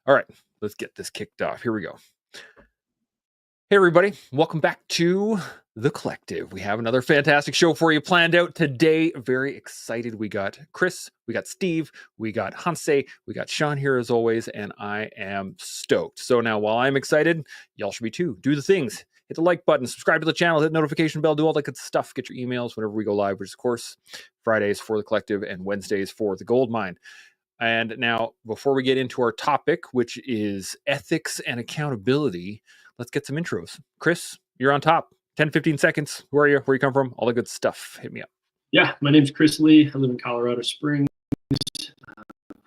All right, let's get this kicked off. Here we go. Hey, everybody. Welcome back to The Collective. We have another fantastic show for you planned out today. Very excited. We got Chris, we got Steve, we got Yohance, we got Sean here as always, and I am stoked. So now, while I'm excited, y'all should be too. Do the things. Hit the like button, subscribe to the channel, hit the notification bell, do all that good stuff. Get your emails whenever we go live, which is, of course, Fridays for The Collective and Wednesdays for The Gold Mine. And now, before we get into our topic, which is ethics and accountability, let's get some intros. Chris, you're on top. 10, 15 seconds. Who are you? Where you come from? All the good stuff. Hit me up. Yeah, my name's Chris Lee. I live in Colorado Springs.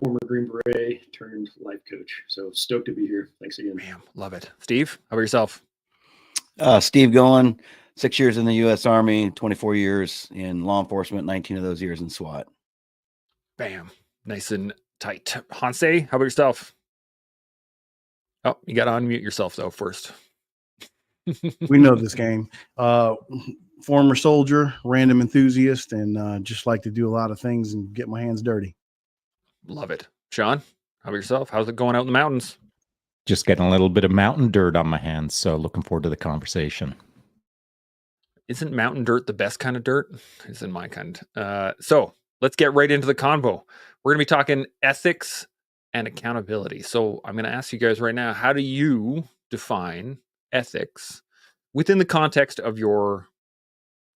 Former Green Beret turned life coach. So stoked to be here. Thanks again. Bam, love it. Steve, how about yourself? Steve Gowin, 6 years in the US Army, 24 years in law enforcement, 19 of those years in SWAT. Bam. Nice and tight. Yohance, how about yourself? Oh, you got to unmute yourself, though, first. We know this game. Former soldier, random enthusiast, and just like to do a lot of things and get my hands dirty. Love it. Sean, how about yourself? How's it going out in the mountains? Just getting a little bit of mountain dirt on my hands, so looking forward to the conversation. Isn't mountain dirt the best kind of dirt? It's in my kind. So let's get right into the convo. We're going to be talking ethics and accountability. So I'm going to ask you guys right now, how do you define ethics within the context of your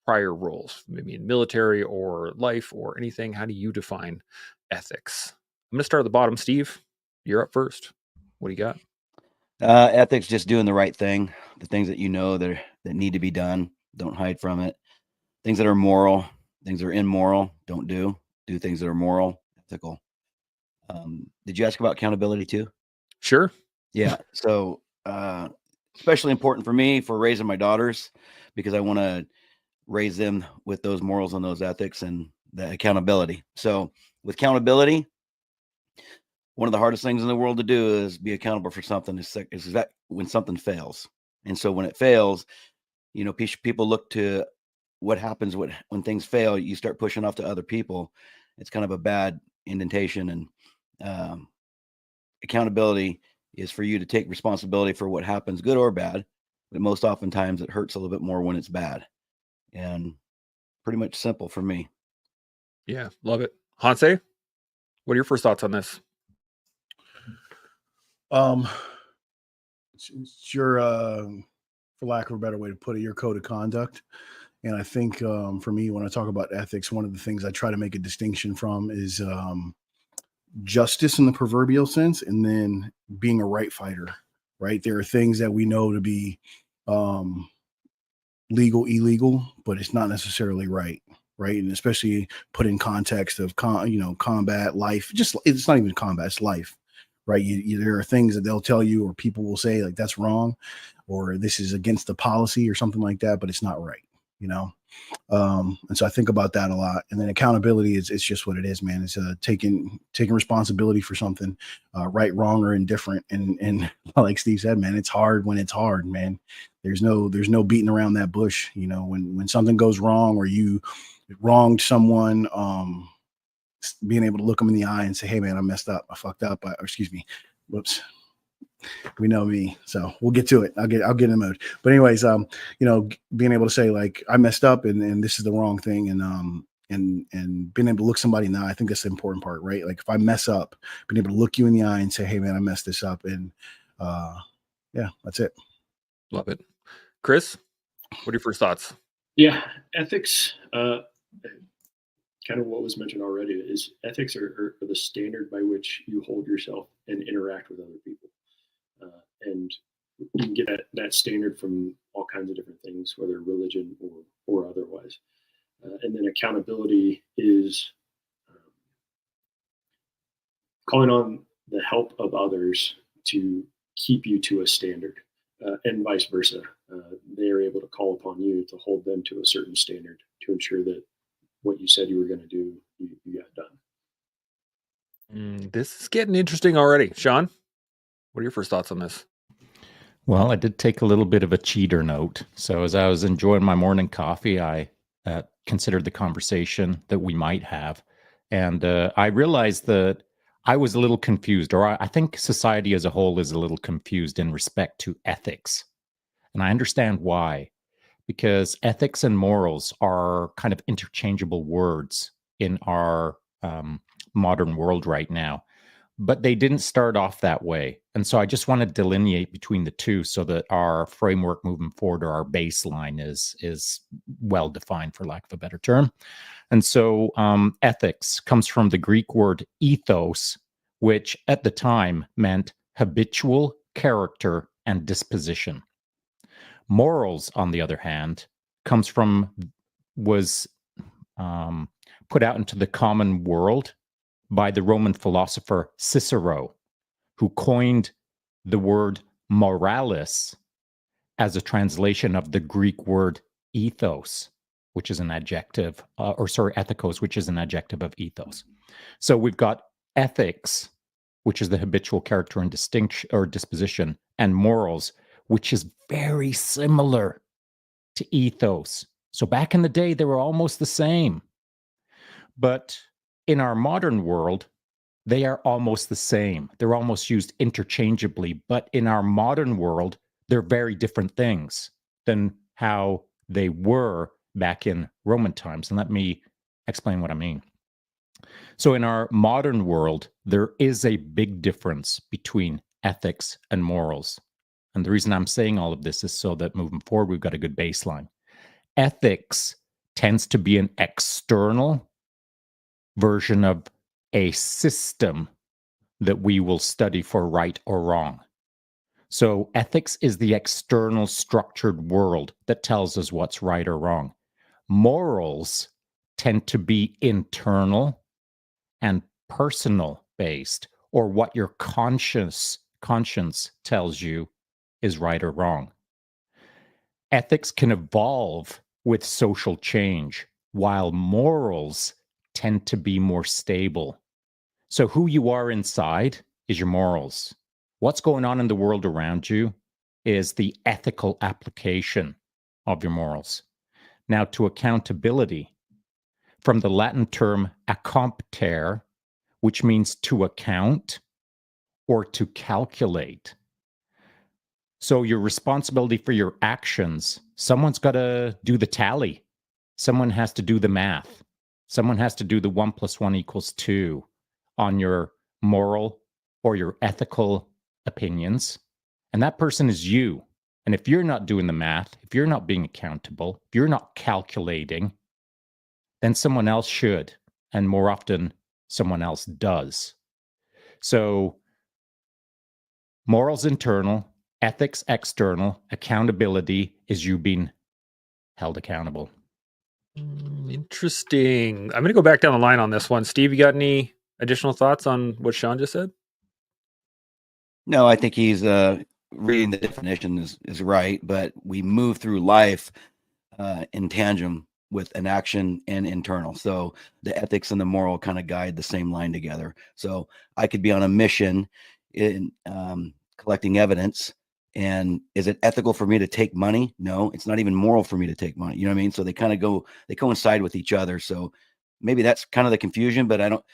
prior roles, maybe in military or life or anything? How do you define ethics? I'm going to start at the bottom. Steve, you're up first. What do you got? Ethics, just doing the right thing, the things that you know that need to be done. Don't hide from it. Things that are moral, things that are immoral, don't do. Do things that are moral, ethical. Did you ask about accountability too? Sure. Yeah. So, especially important for me for raising my daughters, because I want to raise them with those morals and those ethics and the accountability. So with accountability, one of the hardest things in the world to do is be accountable for something is that when something fails. And so when it fails, you know, people look to what happens when things fail. You start pushing off to other people. It's kind of a bad indentation. And accountability is for you to take responsibility for what happens, good or bad. But most oftentimes it hurts a little bit more when it's bad. And pretty much simple for me. Yeah, love it. Yohance, what are your first thoughts on this? It's your, for lack of a better way to put it, your code of conduct. And I think for me, when I talk about ethics, one of the things I try to make a distinction from is justice in the proverbial sense, and then being a right fighter, right? There are things that we know to be legal, illegal, but it's not necessarily right. Right. And especially put in context of, combat, life, it's not even combat, it's life. Right. There are things that they'll tell you or people will say like that's wrong or this is against the policy or something like that, but it's not right. And so I think about that a lot. And then accountability it's just what it is, man. It's taking responsibility for something, right, wrong, or indifferent. And like Steve said, man, it's hard when it's hard, man. There's no beating around that bush. When something goes wrong or you wronged someone, being able to look them in the eye and say, hey man, I messed up. I fucked up. Whoops. We know me. So we'll get to it. I'll get in the mode. But anyways, being able to say like, I messed up and this is the wrong thing. And being able to look somebody in the eye, I think that's the important part, right? Like if I mess up, being able to look you in the eye and say, hey man, I messed this up. And yeah, that's it. Love it. Chris, what are your first thoughts? Yeah, ethics, kind of what was mentioned already, is ethics are the standard by which you hold yourself and interact with other people. And you can get that standard from all kinds of different things, whether religion or otherwise. And then accountability is calling on the help of others to keep you to a standard, and vice versa. They are able to call upon you to hold them to a certain standard to ensure that what you said you were going to do, you got done. This is getting interesting already. Sean, what are your first thoughts on this? Well, I did take a little bit of a cheater note. So as I was enjoying my morning coffee, I considered the conversation that we might have. And I realized that I was a little confused, or I think society as a whole is a little confused in respect to ethics. And I understand why, because ethics and morals are kind of interchangeable words in our modern world right now. But they didn't start off that way. And so I just want to delineate between the two so that our framework moving forward, or our baseline, is well defined, for lack of a better term. And so ethics comes from the Greek word ethos, which at the time meant habitual character and disposition. Morals, on the other hand, was put out into the common world by the Roman philosopher Cicero, who coined the word moralis as a translation of the Greek word ethos, which is an adjective, ethikos, which is an adjective of ethos. So we've got ethics, which is the habitual character and distinction or disposition, and morals, which is very similar to ethos. So back in the day, they were almost the same. But in our modern world, they are almost the same. They're almost used interchangeably. But in our modern world, they're very different things than how they were back in Roman times. And let me explain what I mean. So in our modern world, there is a big difference between ethics and morals. And the reason I'm saying all of this is so that moving forward, we've got a good baseline. Ethics tends to be an external version of a system that we will study for right or wrong. So ethics is the external structured world that tells us what's right or wrong. Morals tend to be internal and personal based, or what your conscience tells you is right or wrong. Ethics can evolve with social change, while morals tend to be more stable. So who you are inside is your morals. What's going on in the world around you is the ethical application of your morals. Now, to accountability, from the Latin term accomptere, which means to account or to calculate. So your responsibility for your actions, someone's got to do the tally. Someone has to do the math. Someone has to do the 1 + 1 = 2 on your moral or your ethical opinions. And that person is you. And if you're not doing the math, if you're not being accountable, if you're not calculating, then someone else should. And more often, someone else does. So morals internal, ethics external, accountability is you being held accountable. Interesting. I'm going to go back down the line on this one. Steve, you got any additional thoughts on what Sean just said? No, I think he's reading the definition is right, but we move through life in tandem with an action and internal. So the ethics and the moral kind of guide the same line together. So I could be on a mission in collecting evidence. And is it ethical for me to take money? No, it's not even moral for me to take money. You know what I mean? So they kind of they coincide with each other. So maybe that's kind of the confusion, but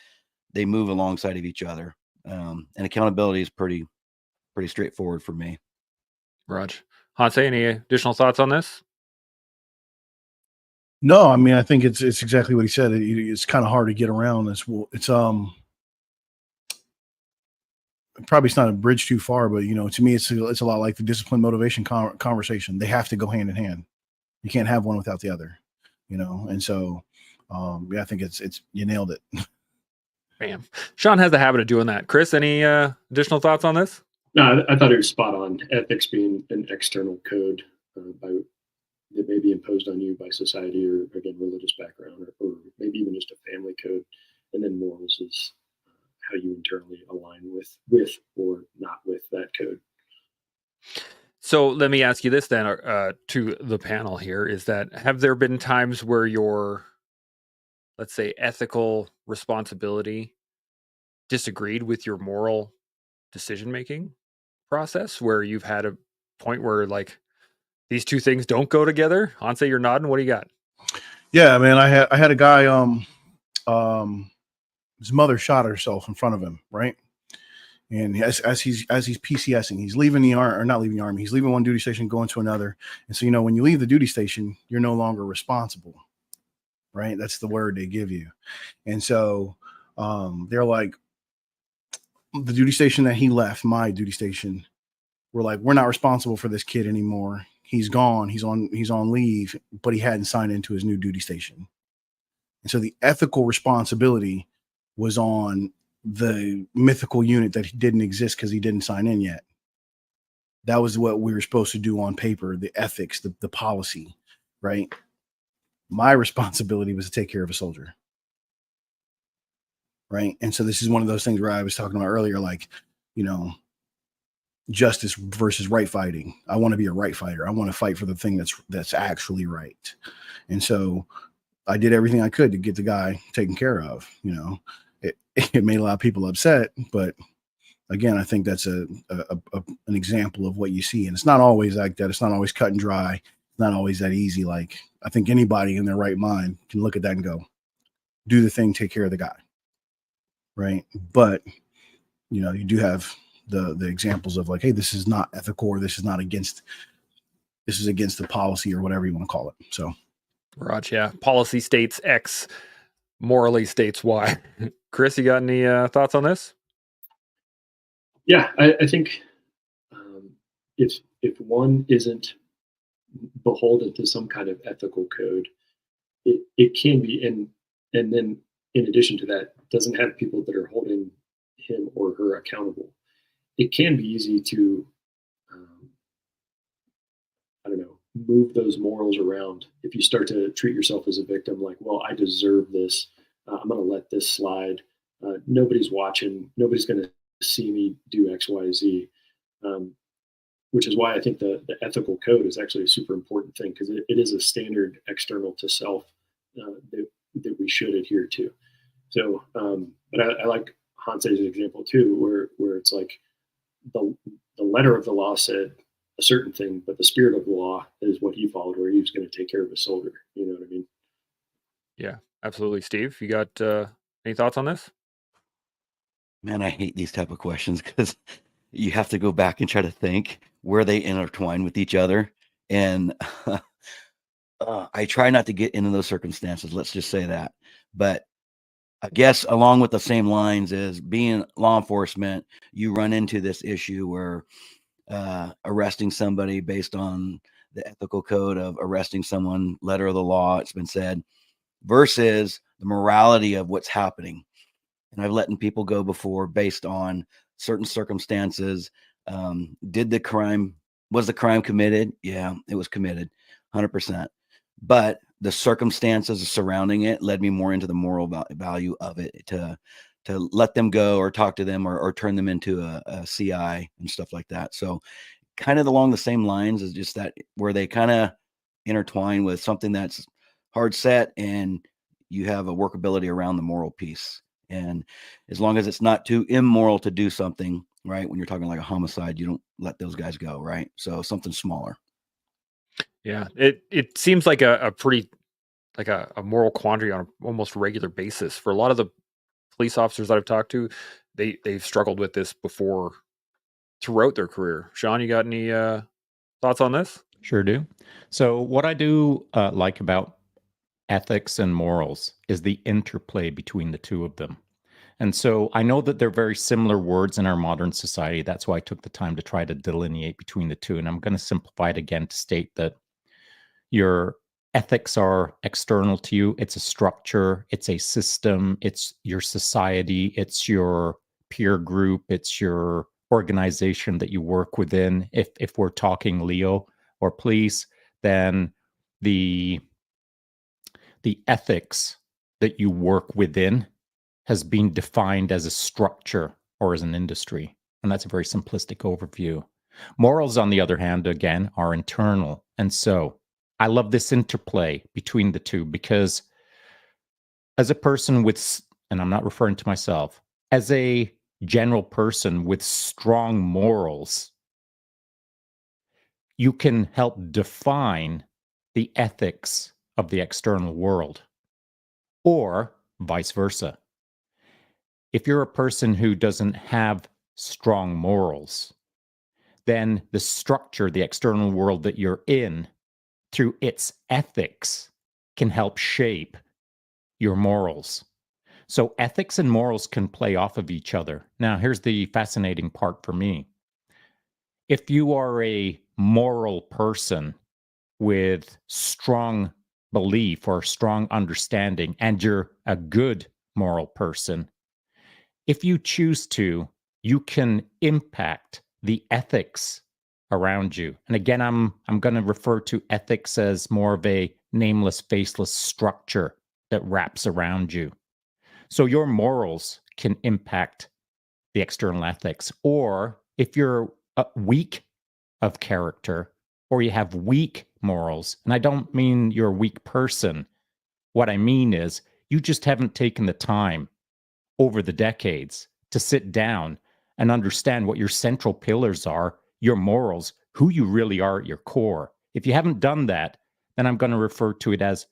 they move alongside of each other. And accountability is pretty straightforward for me. Raj. Hanse, any additional thoughts on this? No, I mean, I think it's exactly what he said. It's kind of hard to get around. It's probably it's not a bridge too far, but to me, it's a lot like the discipline motivation conversation. They have to go hand in hand. You can't have one without the other, And so, I think it's you nailed it. Bam. Sean has the habit of doing that. Chris, any additional thoughts on this? No, I thought it was spot on. Ethics being an external code that may be imposed on you by society or, again, religious background, or maybe even just a family code. And then morals is how you internally align with or not with that code. So let me ask you this then, to the panel here, is that have there been times where your, let's say, ethical responsibility disagreed with your moral decision-making process, where you've had a point where like these two things don't go together? Hanse, you're nodding. What do you got? Yeah, man, I had a guy His mother shot herself in front of him, right? And as he's PCSing, he's leaving the army, or not leaving the army. He's leaving one duty station, going to another. And so, when you leave the duty station, you're no longer responsible, right? That's the word they give you. And so they're like, the duty station that he left, my duty station, we're like, we're not responsible for this kid anymore. He's gone. He's on leave, but he hadn't signed into his new duty station. And so the ethical responsibility was on the mythical unit that didn't exist because he didn't sign in yet. That was what we were supposed to do on paper, the ethics, the policy, right? My responsibility was to take care of a soldier. Right. And so this is one of those things where I was talking about earlier, like, justice versus right fighting. I want to be a right fighter. I want to fight for the thing that's actually right. And so I did everything I could to get the guy taken care of. It made a lot of people upset, but again, I think that's an example of what you see. And it's not always like that. It's not always cut and dry. It's not always that easy. Like, I think anybody in their right mind can look at that and go, do the thing, take care of the guy. Right. But, you do have the examples of like, hey, this is not ethical, or this is against the policy, or whatever you want to call it. So, Raj, yeah. Policy states X, morally states Y. Chris, you got any thoughts on this? Yeah, I think if one isn't beholden to some kind of ethical code, it can be, and then in addition to that, doesn't have people that are holding him or her accountable. It can be easy to, move those morals around. If you start to treat yourself as a victim, like, well, I deserve this. I'm going to let this slide. Nobody's watching. Nobody's going to see me do X, Y, Z. Which is why I think the ethical code is actually a super important thing, because it is a standard external to self that we should adhere to. So, but I like Hanse's example too, where it's like the letter of the law said a certain thing, but the spirit of the law is what he followed, where he was going to take care of a soldier. You know what I mean? Yeah, absolutely. Steve, you got any thoughts on this? Man, I hate these type of questions because you have to go back and try to think where they intertwine with each other. And I try not to get into those circumstances. Let's just say that. But I guess along with the same lines as being law enforcement, you run into this issue where arresting somebody based on the ethical code of arresting someone, letter of the law, it's been said, versus the morality of what's happening. And I've let people go before based on certain circumstances. Was the crime committed? Yeah, it was committed 100%. But the circumstances surrounding it led me more into the moral value of it, to let them go or talk to them or turn them into a CI and stuff like that. So kind of along the same lines as just that, where they kind of intertwine with something that's hard set and you have a workability around the moral piece. And as long as it's not too immoral to do something, right? When you're talking like a homicide, you don't let those guys go, right? So something smaller. Yeah, it seems like a pretty, like a moral quandary on an almost regular basis for a lot of the police officers that I've talked to. They've struggled with this before throughout their career. Sean, you got any thoughts on this? Sure do. So what I do like about ethics and morals is the interplay between the two of them. And so I know that they're very similar words in our modern society. That's why I took the time to try to delineate between the two. And I'm going to simplify it again to state that your ethics are external to you. It's a structure, it's a system, it's your society, it's your peer group, it's your organization that you work within. If we're talking Leo or police, then the ethics that you work within has been defined as a structure or as an industry. And that's a very simplistic overview. Morals, on the other hand, again, are internal. And so I love this interplay between the two, because as a person with, and I'm not referring to myself, as a general person with strong morals, you can help define the ethics of the external world, or vice versa. If you're a person who doesn't have strong morals, then the structure, the external world that you're in, through its ethics, can help shape your morals. So ethics and morals can play off of each other. Now, here's the fascinating part for me. If you are a moral person with strong belief or strong understanding, and you're a good moral person, if you choose to, you can impact the ethics around you. And again, I'm going to refer to ethics as more of a nameless, faceless structure that wraps around you. So your morals can impact the external ethics. Or if you're weak of character, or you have weak morals, and I don't mean you're a weak person. What I mean is you just haven't taken the time over the decades to sit down and understand what your central pillars are, your morals, who you really are at your core. If you haven't done that, then I'm going to refer to it as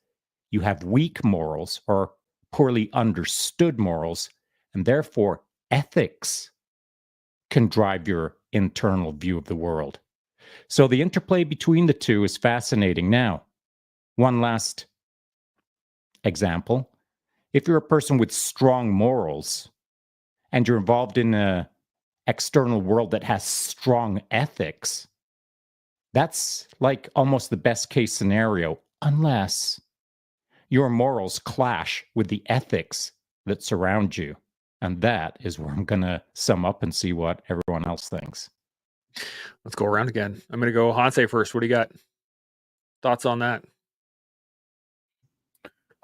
you have weak morals or poorly understood morals, and therefore ethics can drive your internal view of the world. So the interplay between the two is fascinating. Now, one last example. If you're a person with strong morals and you're involved in an external world that has strong ethics, that's like almost the best case scenario, unless your morals clash with the ethics that surround you. And that is where I'm going to sum up and see what everyone else thinks. Let's go around again. I'm going to go Hanse first. What do you got? Thoughts on that?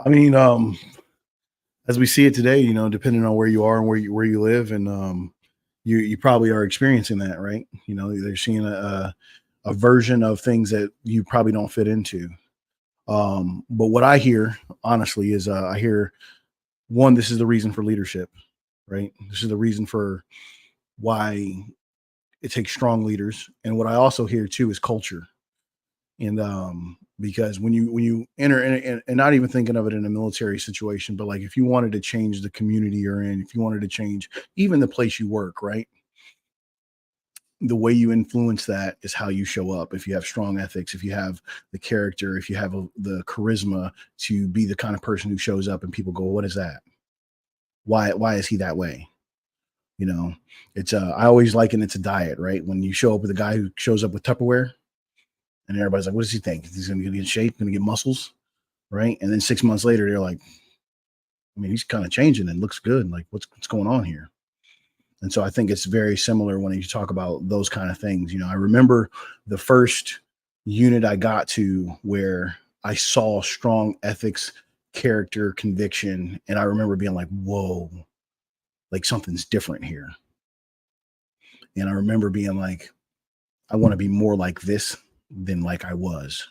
I mean, as we see it today, you know, depending on where you are and where you live, and you probably are experiencing that, right? You know, they're seeing a version of things that you probably don't fit into. But what I hear, honestly, is I hear, one, this is the reason for leadership, right? This is the reason for why it takes strong leaders. And what I also hear too is culture. And because when you enter and not even thinking of it in a military situation, but like if you wanted to change the community you're in, if you wanted to change even the place you work, right? The way you influence that is how you show up. If you have strong ethics, if you have the character, if you have the charisma to be the kind of person who shows up and people go, what is that? Why is he that way? You know, it's I always liken it to diet, right? When you show up with a guy who shows up with Tupperware and everybody's like, what does he think? He's going to get in shape, going to get muscles, right? And then 6 months later, they're like, I mean, he's kind of changing and looks good. Like, what's going on here? And so I think it's very similar when you talk about those kind of things. You know, I remember the first unit I got to where I saw strong ethics, character, conviction. And I remember being like, whoa, like something's different here. And I remember being like, I want to be more like this than like I was,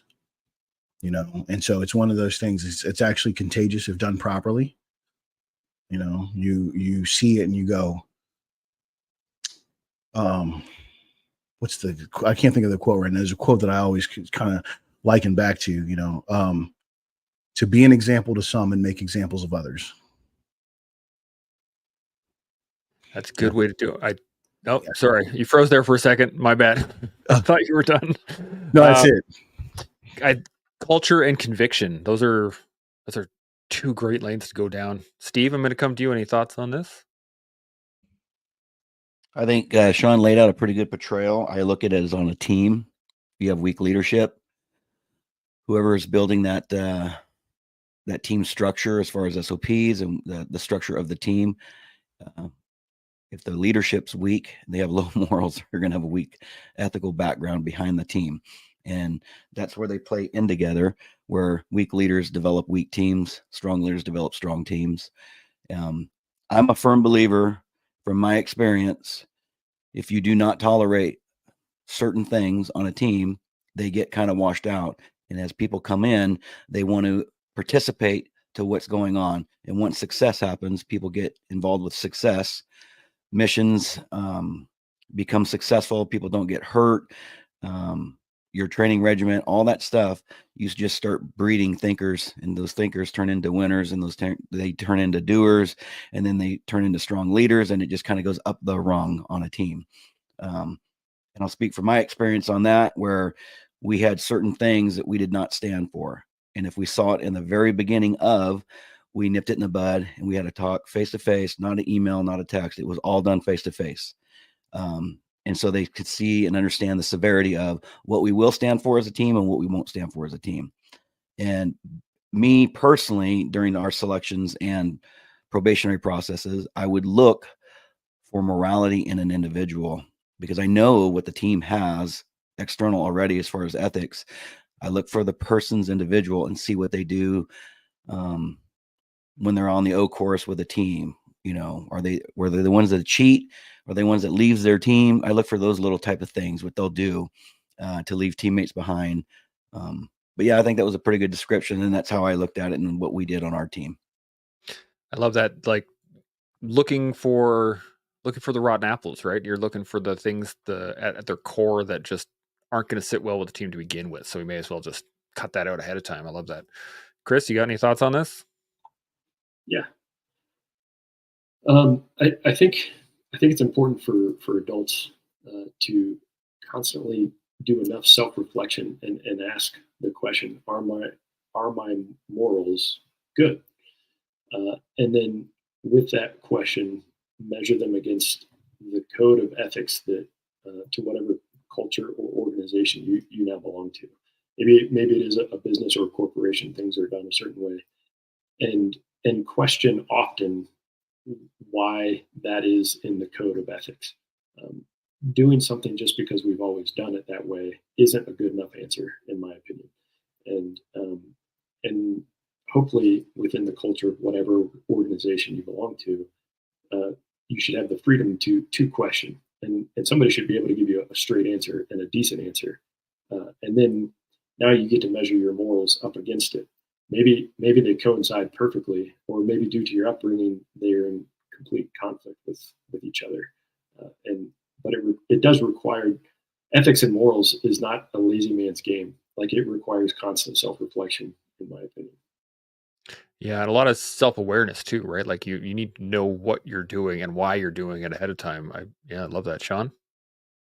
you know? And so it's one of those things. It's actually contagious if done properly. You know, you see it and you go, I can't think of the quote right now. There's a quote that I always kind of liken back to, you know, to be an example to some and make examples of others. That's a good way to do it. Sorry, you froze there for a second. My bad. I thought you were done. No, that's it. Culture and conviction. Those are two great lanes to go down. Steve, I'm going to come to you. Any thoughts on this? I think Sean laid out a pretty good portrayal. I look at it as on a team. You have weak leadership. Whoever is building that team structure as far as SOPs and the structure of the team, if the leadership's weak, they have low morals, they're going to have a weak ethical background behind the team. And that's where they play in together, where weak leaders develop weak teams, strong leaders develop strong teams. I'm a firm believer, from my experience, if you do not tolerate certain things on a team, they get kind of washed out. And as people come in, they want to participate to what's going on. And once success happens, people get involved with success. Missions become successful. People don't get hurt. your training regiment, all that stuff, you just start breeding thinkers, and those thinkers turn into winners, and they turn into doers, and then they turn into strong leaders, and it just kind of goes up the rung on a team. And I'll speak from my experience on that, where we had certain things that we did not stand for. And if we saw it in the very beginning we nipped it in the bud, and we had to talk face to face, not an email, not a text. It was all done face to face. And so they could see and understand the severity of what we will stand for as a team and what we won't stand for as a team. And me personally, during our selections and probationary processes, I would look for morality in an individual, because I know what the team has external already as far as ethics. I look for the person's individual and see what they do when they're on the O course with a team. Were they the ones that cheat? Are they ones that leaves their team? I look for those little type of things, what they'll do to leave teammates behind. But yeah, I think that was a pretty good description, and that's how I looked at it and what we did on our team. I love that. Like looking for the rotten apples, right? You're looking for the things at their core that just aren't going to sit well with the team to begin with. So we may as well just cut that out ahead of time. I love that. Chris, you got any thoughts on this? Yeah. I think it's important for adults to constantly do enough self-reflection and ask the question: Are my morals good? And then with that question, measure them against the code of ethics that to whatever culture or organization you now belong to. Maybe it is a business or a corporation. Things are done a certain way, and question often why that is in the code of ethics. Doing something just because we've always done it that way isn't a good enough answer, in my opinion. And hopefully, within the culture of whatever organization you belong to, you should have the freedom to question, and somebody should be able to give you a straight answer and a decent answer, and then now you get to measure your morals up against it. Maybe they coincide perfectly, or maybe due to your upbringing, they're in complete conflict with each other. But it does require ethics, and morals is not a lazy man's game. Like, it requires constant self-reflection, in my opinion. Yeah, and a lot of self-awareness too, right? Like you need to know what you're doing and why you're doing it ahead of time. I love that. Sean,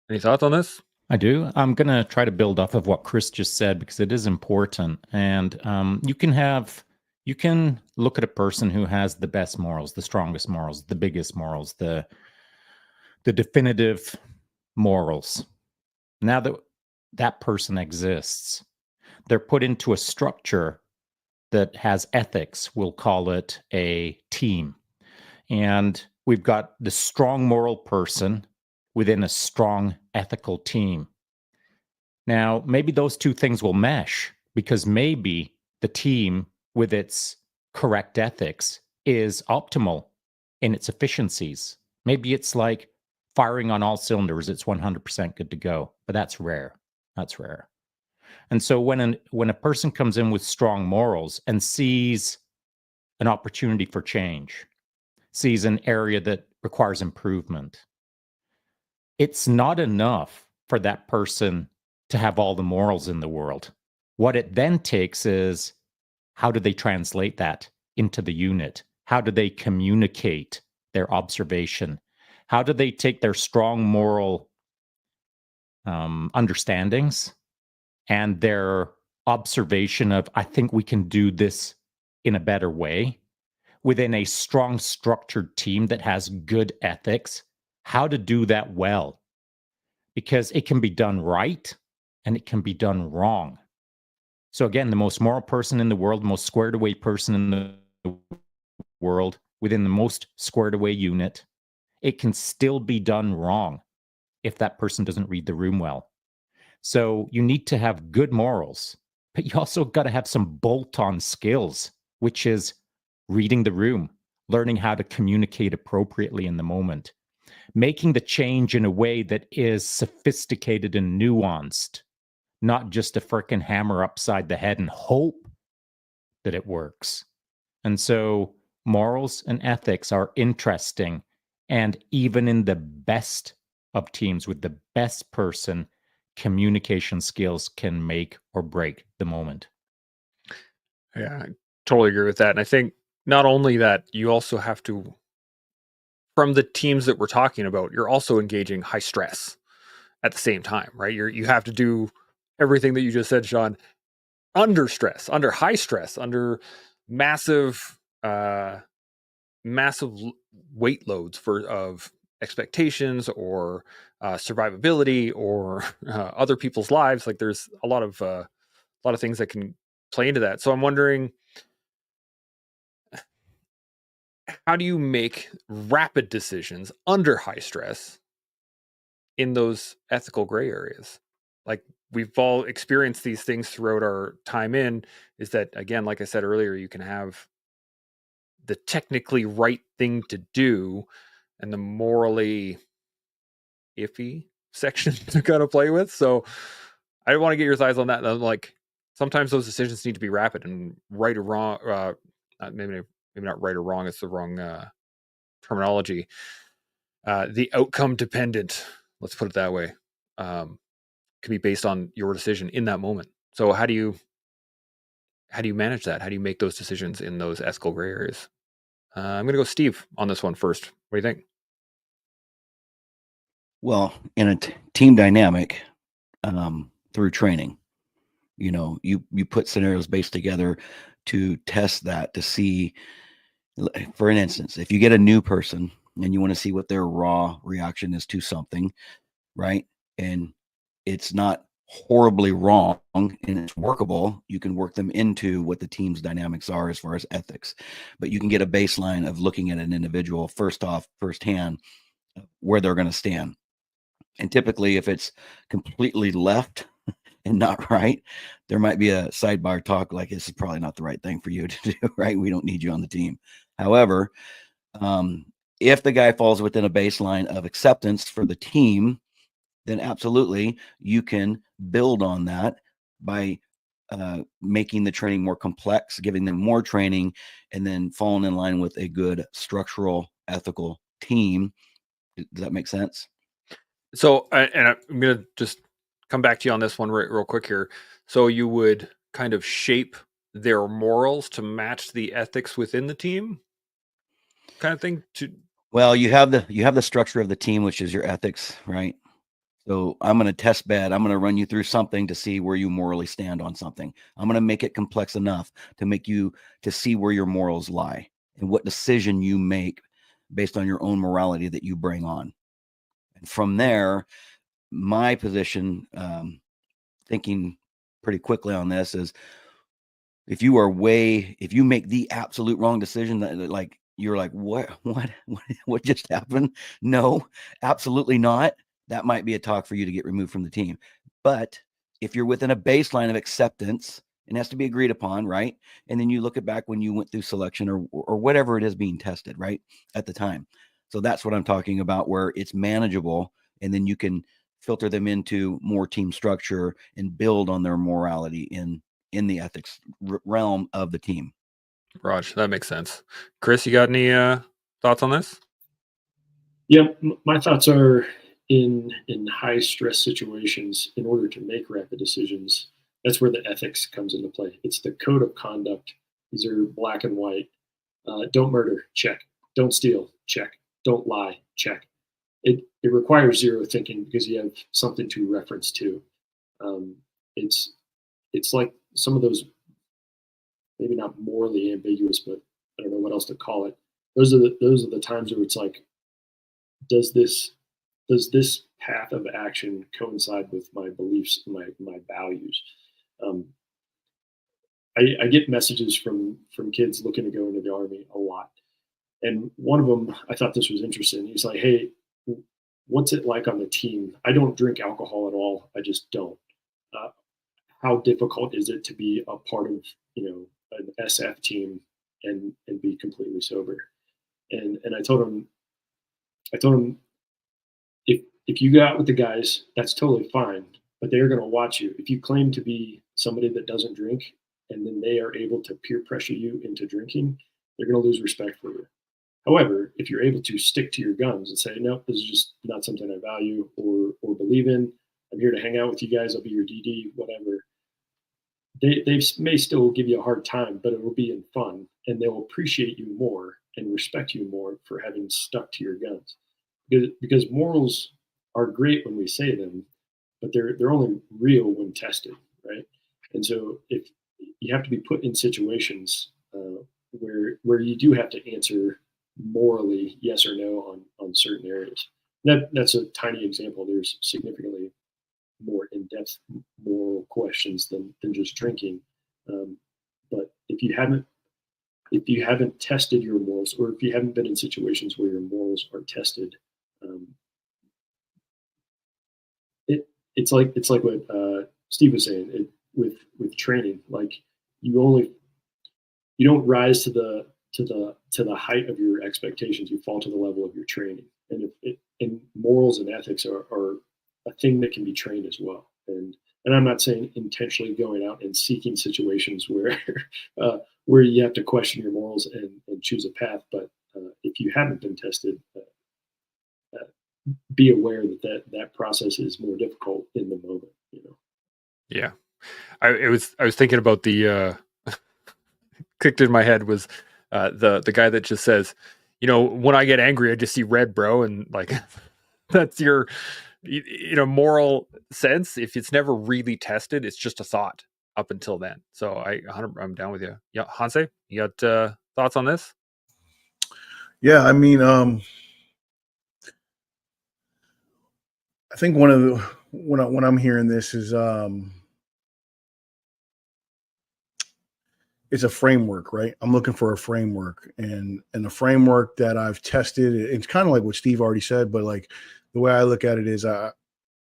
any thoughts on this? I do. I'm going to try to build off of what Chris just said, because it is important. And you can look at a person who has the best morals, the strongest morals, the biggest morals, the definitive morals. Now that person exists, they're put into a structure that has ethics. We'll call it a team. And we've got the strong moral person within a strong ethical team. Now, maybe those two things will mesh, because maybe the team with its correct ethics is optimal in its efficiencies. Maybe it's like firing on all cylinders, it's 100% good to go, but that's rare. That's rare. And so when a person comes in with strong morals and sees an opportunity for change, sees an area that requires improvement, it's not enough for that person to have all the morals in the world. What it then takes is, how do they translate that into the unit? How do they communicate their observation? How do they take their strong moral understandings and their observation of, I think we can do this in a better way, within a strong structured team that has good ethics, how to do that well? Because it can be done right and it can be done wrong. So again, the most moral person in the world, the most squared away person in the world, within the most squared away unit, it can still be done wrong if that person doesn't read the room well. So you need to have good morals, but you also got to have some bolt-on skills, which is reading the room, learning how to communicate appropriately in the moment, making the change in a way that is sophisticated and nuanced, not just a frickin' hammer upside the head and hope that it works. And so morals and ethics are interesting. And even in the best of teams, with the best person, communication skills can make or break the moment. Yeah, I totally agree with that. And I think not only that, you also have to, from the teams that we're talking about, you're also engaging high stress at the same time, right? You have to do everything that you just said, Sean, under stress, under high stress, under massive, massive weight loads of expectations or survivability or other people's lives. Like there's a lot of things that can play into that. So I'm wondering, how do you make rapid decisions under high stress in those ethical gray areas? Like we've all experienced these things throughout our time in, is that, again, like I said earlier, you can have the technically right thing to do and the morally iffy section to kind of play with. So I want to get your thoughts on that. And I'm like, sometimes those decisions need to be rapid, and right or wrong, maybe not right or wrong, it's the wrong terminology. The outcome dependent, let's put it that way, can be based on your decision in that moment. So how do you manage that? How do you make those decisions in those ethical gray areas? I'm going to go Steve on this one first. What do you think? Well, in a team dynamic, through training, you put scenarios based together to test that, to see, for an instance, if you get a new person and you want to see what their raw reaction is to something, right? And it's not horribly wrong and it's workable, you can work them into what the team's dynamics are as far as ethics. But you can get a baseline of looking at an individual firsthand, where they're going to stand. And typically, if it's completely left and not right, there might be a sidebar talk like, this is probably not the right thing for you to do, right? We don't need you on the team. However, if the guy falls within a baseline of acceptance for the team, then absolutely you can build on that by making the training more complex, giving them more training, and then falling in line with a good structural, ethical team. Does that make sense? So, and I'm going to just come back to you on this one real quick here. So you would kind of shape their morals to match the ethics within the team, kind of thing. Well, you have the structure of the team, which is your ethics, right? So I'm going to test bed. I'm going to run you through something to see where you morally stand on something. I'm going to make it complex enough to make you to see where your morals lie and what decision you make based on your own morality that you bring on. And from there, my position, thinking pretty quickly on this, is if you make the absolute wrong decision, that like you're like, what just happened? No, absolutely not. That might be a talk for you to get removed from the team. But if you're within a baseline of acceptance, it has to be agreed upon, right? And then you look at back when you went through selection or whatever it is being tested, right, at the time. So that's what I'm talking about, where it's manageable, and then you can filter them into more team structure and build on their morality in the ethics realm of the team. Raj, that makes sense. Chris, you got any thoughts on this? Yeah, my thoughts are in high stress situations, in order to make rapid decisions, that's where the ethics comes into play. It's the code of conduct. These are black and white. Don't murder, check. Don't steal, check. Don't lie, check. It requires zero thinking because you have something to reference to. It's like some of those, maybe not morally ambiguous, but I don't know what else to call it. Those are the times where it's like, does this path of action coincide with my beliefs and my values? I get messages from kids looking to go into the Army a lot, and one of them, I thought this was interesting. He's like, "Hey, what's it like on the team? I don't drink alcohol at all. I just don't. How difficult is it to be a part of an SF team and be completely sober?" And I told him, if you go out with the guys, that's totally fine, but they're going to watch you. If you claim to be somebody that doesn't drink, and then they are able to peer pressure you into drinking, they're going to lose respect for you. However, if you're able to stick to your guns and say, no, this is just not something I value or believe in, I'm here to hang out with you guys. I'll be your DD, whatever. They may still give you a hard time, but it will be in fun, and they'll appreciate you more and respect you more for having stuck to your guns. Because morals are great when we say them, but they're only real when tested, right? And so if you have to be put in situations where you do have to answer morally yes or no on certain areas. That's a tiny example. There's significantly more in-depth moral questions than just drinking. But if you haven't tested your morals, or if you haven't been in situations where your morals are tested, it's like what Steve was saying with training. Like you don't rise to the height of your expectations. You fall to the level of your training, and morals and ethics are a thing that can be trained as well. And I'm not saying intentionally going out and seeking situations where where you have to question your morals and choose a path. But if you haven't been tested, be aware that process is more difficult in the moment. Yeah, I was thinking about the clicked in my head was the guy that just says, when I get angry, I just see red, bro, and like that's your moral sense. If it's never really tested, it's just a thought up until then. So I'm down with you. Yeah, Hanse, you got thoughts on this? Yeah, I mean, I think one of the when I'm hearing this is it's a framework, right? I'm looking for a framework, and a framework that I've tested. It's kind of like what Steve already said, but like the way I look at it is,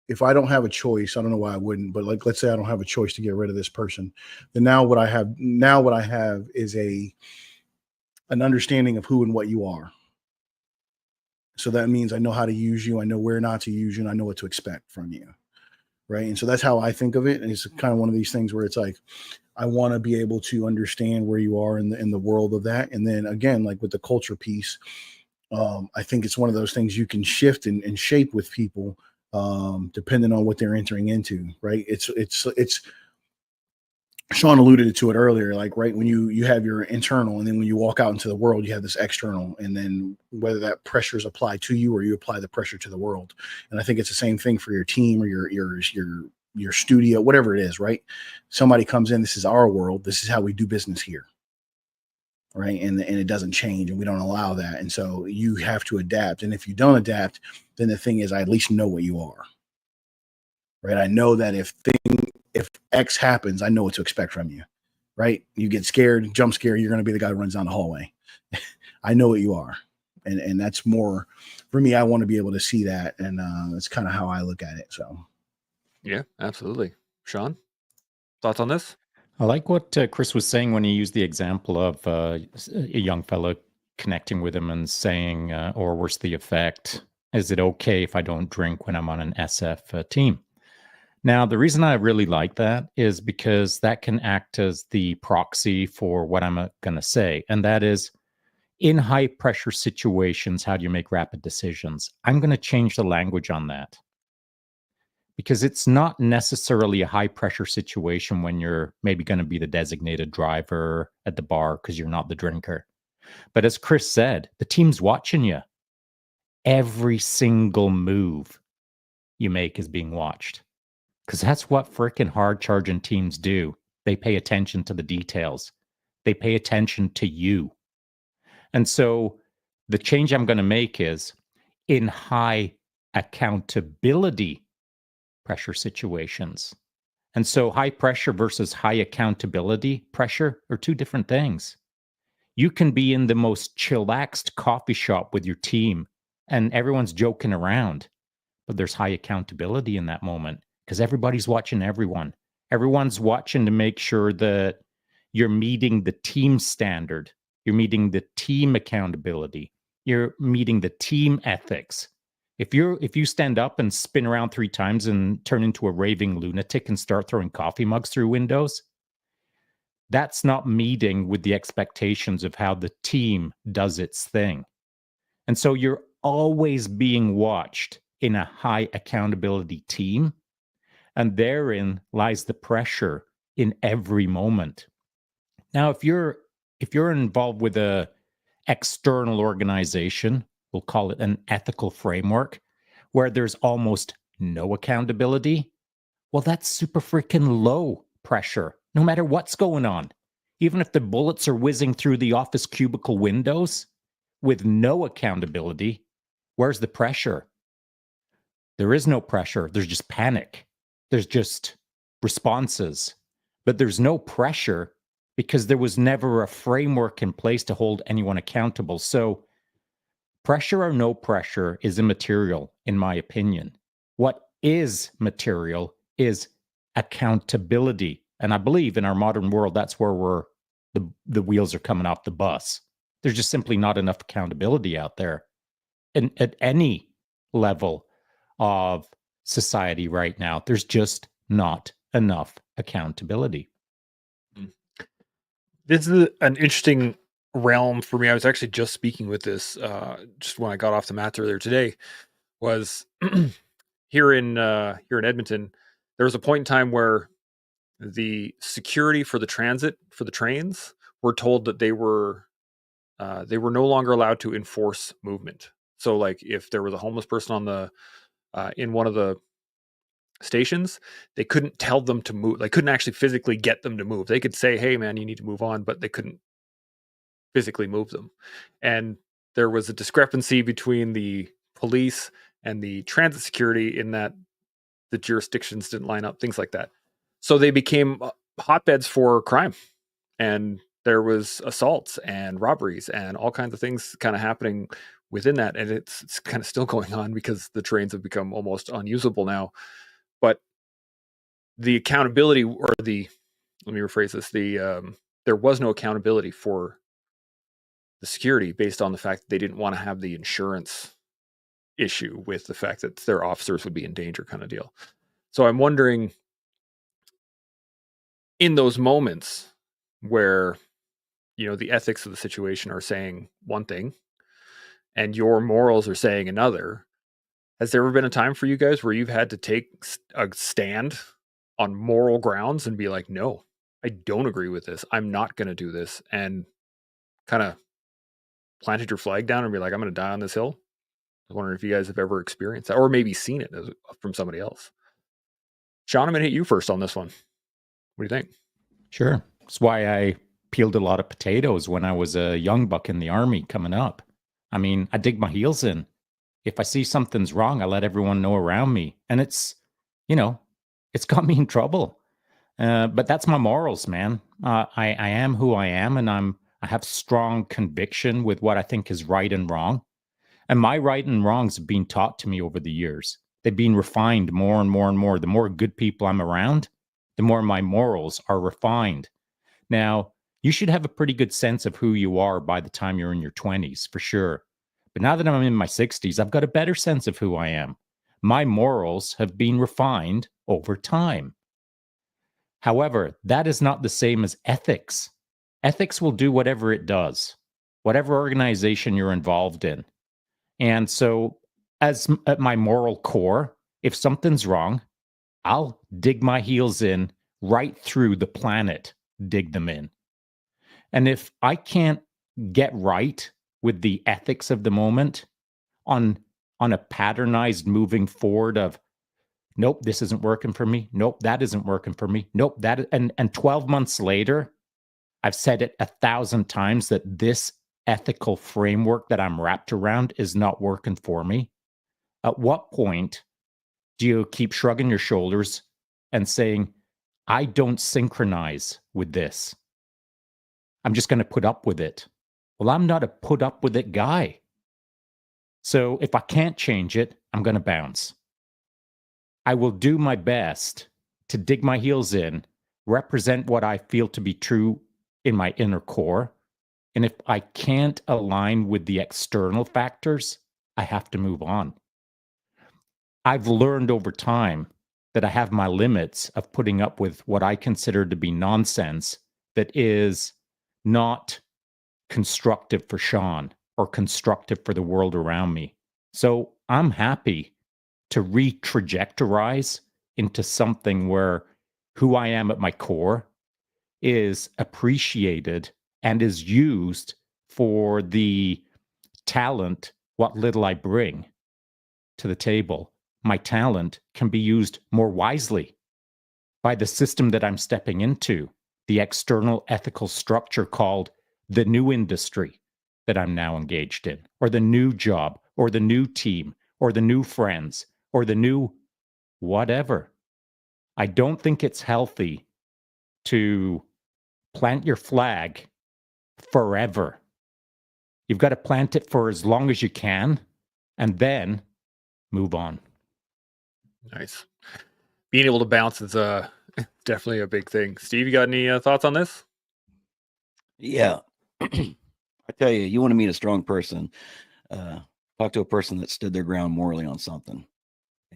if I don't have a choice, I don't know why I wouldn't, but like let's say I don't have a choice to get rid of this person, then now what I have is an understanding of who and what you are. So that means I know how to use you, I know where not to use you, and I know what to expect from you, right? And so that's how I think of it. And it's kind of one of these things where it's like, I want to be able to understand where you are in the world of that. And then again, like with the culture piece, I think it's one of those things you can shift and shape with people, depending on what they're entering into, right? It's Sean alluded to it earlier, like, right, when you have your internal, and then when you walk out into the world, you have this external, and then whether that pressure is applied to you or you apply the pressure to the world. And I think it's the same thing for your team or your studio, whatever it is, right? Somebody comes in, this is our world, this is how we do business here, right? And it doesn't change, and we don't allow that. And so you have to adapt. And if you don't adapt, then the thing is, I at least know what you are, right? I know that if X happens, I know what to expect from you, right? You get scared, jump scare, you're going to be the guy who runs down the hallway. I know what you are. And that's more for me. I want to be able to see that. And that's kind of how I look at it. So. Yeah, absolutely. Sean, thoughts on this? I like what Chris was saying when he used the example of a young fellow connecting with him and saying, or worse, the effect, is it okay if I don't drink when I'm on an SF team? Now, the reason I really like that is because that can act as the proxy for what I'm going to say. And that is, in high pressure situations, how do you make rapid decisions? I'm going to change the language on that. Because it's not necessarily a high pressure situation when you're maybe going to be the designated driver at the bar because you're not the drinker. But as Chris said, the team's watching you. Every single move you make is being watched. Because that's what freaking hard charging teams do. They pay attention to the details. They pay attention to you. And so the change I'm going to make is in high accountability pressure situations. And so high pressure versus high accountability pressure are two different things. You can be in the most chillaxed coffee shop with your team and everyone's joking around, but there's high accountability in that moment because everybody's watching everyone. Everyone's watching to make sure that you're meeting the team standard. You're meeting the team accountability. You're meeting the team ethics. If you stand up and spin around 3 times and turn into a raving lunatic and start throwing coffee mugs through windows, that's not meeting with the expectations of how the team does its thing. And so you're always being watched in a high accountability team. And therein lies the pressure in every moment. Now, if you're involved with a external organization, we'll call it an ethical framework, where there's almost no accountability, well, that's super freaking low pressure, no matter what's going on. Even if the bullets are whizzing through the office cubicle windows with no accountability, where's the pressure? There is no pressure. There's just panic. There's just responses. But there's no pressure because there was never a framework in place to hold anyone accountable. So pressure or no pressure is immaterial, in my opinion. What is material is accountability. And I believe in our modern world, that's where the wheels are coming off the bus. There's just simply not enough accountability out there. And at any level of society right now, there's just not enough accountability. This is an interesting realm for me. I was actually just speaking with this just when I got off the mats earlier today. Was here in Edmonton, there was a point in time where the security for the transit for the trains were told that they were no longer allowed to enforce movement. So, like, if there was a homeless person on the in one of the stations, they couldn't tell them to move. They couldn't actually physically get them to move. They could say, "Hey, man, you need to move on," but they couldn't physically move them. And there was a discrepancy between the police and the transit security in that the jurisdictions didn't line up, things like that. So they became hotbeds for crime, and there was assaults and robberies and all kinds of things kind of happening within that. And it's kind of still going on because the trains have become almost unusable now. But the accountability, or let me rephrase this, there was no accountability for the security based on the fact that they didn't want to have the insurance issue with the fact that their officers would be in danger, kind of deal. So I'm wondering, in those moments where, the ethics of the situation are saying one thing and your morals are saying another, has there ever been a time for you guys where you've had to take a stand on moral grounds and be like, no, I don't agree with this, I'm not going to do this, and kind of planted your flag down and be like, I'm going to die on this hill? I was wondering if you guys have ever experienced that, or maybe seen it from somebody else. Sean, I'm going to hit you first on this one. What do you think? Sure. That's why I peeled a lot of potatoes when I was a young buck in the Army coming up. I mean, I dig my heels in. If I see something's wrong, I let everyone know around me. And it's got me in trouble. But that's my morals, man. I am who I am, and I have strong conviction with what I think is right and wrong. And my right and wrongs have been taught to me over the years. They've been refined more and more and more. The more good people I'm around, the more my morals are refined. Now, you should have a pretty good sense of who you are by the time you're in your 20s, for sure. But now that I'm in my 60s, I've got a better sense of who I am. My morals have been refined over time. However, that is not the same as ethics. Ethics will do whatever it does, whatever organization you're involved in. And so, as at my moral core, if something's wrong, I'll dig my heels in right through the planet, dig them in. And if I can't get right with the ethics of the moment on a patternized moving forward of, nope, this isn't working for me. Nope, that isn't working for me. Nope, that, and 12 months later, I've said it 1,000 times that this ethical framework that I'm wrapped around is not working for me. At what point do you keep shrugging your shoulders and saying, I don't synchronize with this, I'm just going to put up with it? Well, I'm not a put up with it guy. So if I can't change it, I'm going to bounce. I will do my best to dig my heels in, represent what I feel to be true in my inner core. And if I can't align with the external factors, I have to move on. I've learned over time that I have my limits of putting up with what I consider to be nonsense that is not constructive for Sean or constructive for the world around me. So I'm happy to re-trajectorize into something where who I am at my core is appreciated and is used for the talent, what little I bring to the table. My talent can be used more wisely by the system that I'm stepping into, the external ethical structure called the new industry that I'm now engaged in, or the new job, or the new team, or the new friends, or the new whatever. I don't think it's healthy to plant your flag forever. You've got to plant it for as long as you can and then move on. Nice. Being able to bounce is definitely a big thing. Steve, you got any thoughts on this? Yeah. I tell you, you want to meet a strong person, talk to a person that stood their ground morally on something.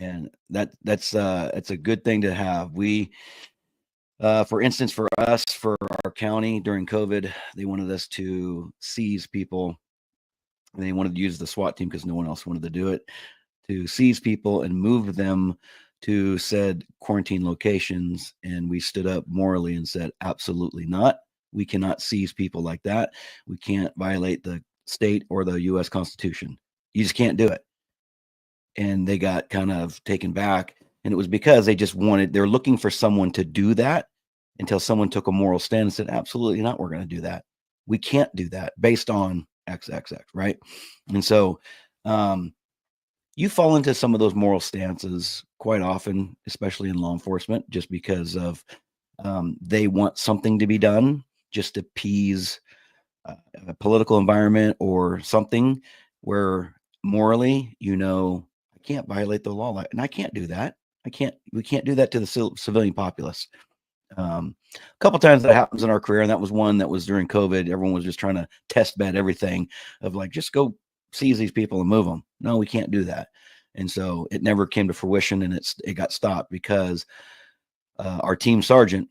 And that's a good thing to have. We, for instance, for us, for our county during COVID, they wanted us to seize people. And they wanted to use the SWAT team because no one else wanted to do it, to seize people and move them to said quarantine locations. And we stood up morally and said, absolutely not. We cannot seize people like that. We can't violate the state or the US Constitution. You just can't do it. And they got kind of taken back. And it was because they're looking for someone to do that until someone took a moral stand and said, absolutely not, we're going to do that. We can't do that based on XXX, right? And so you fall into some of those moral stances quite often, especially in law enforcement, just because of they want something to be done just to appease a political environment or something where morally, I can't violate the law, and I can't do that. We can't do that to the civilian populace. A couple times that happens in our career, and that was one that was during COVID. Everyone was just trying to test bed everything of like, just go seize these people and move them. No, we can't do that. And so it never came to fruition, and it got stopped because our team sergeant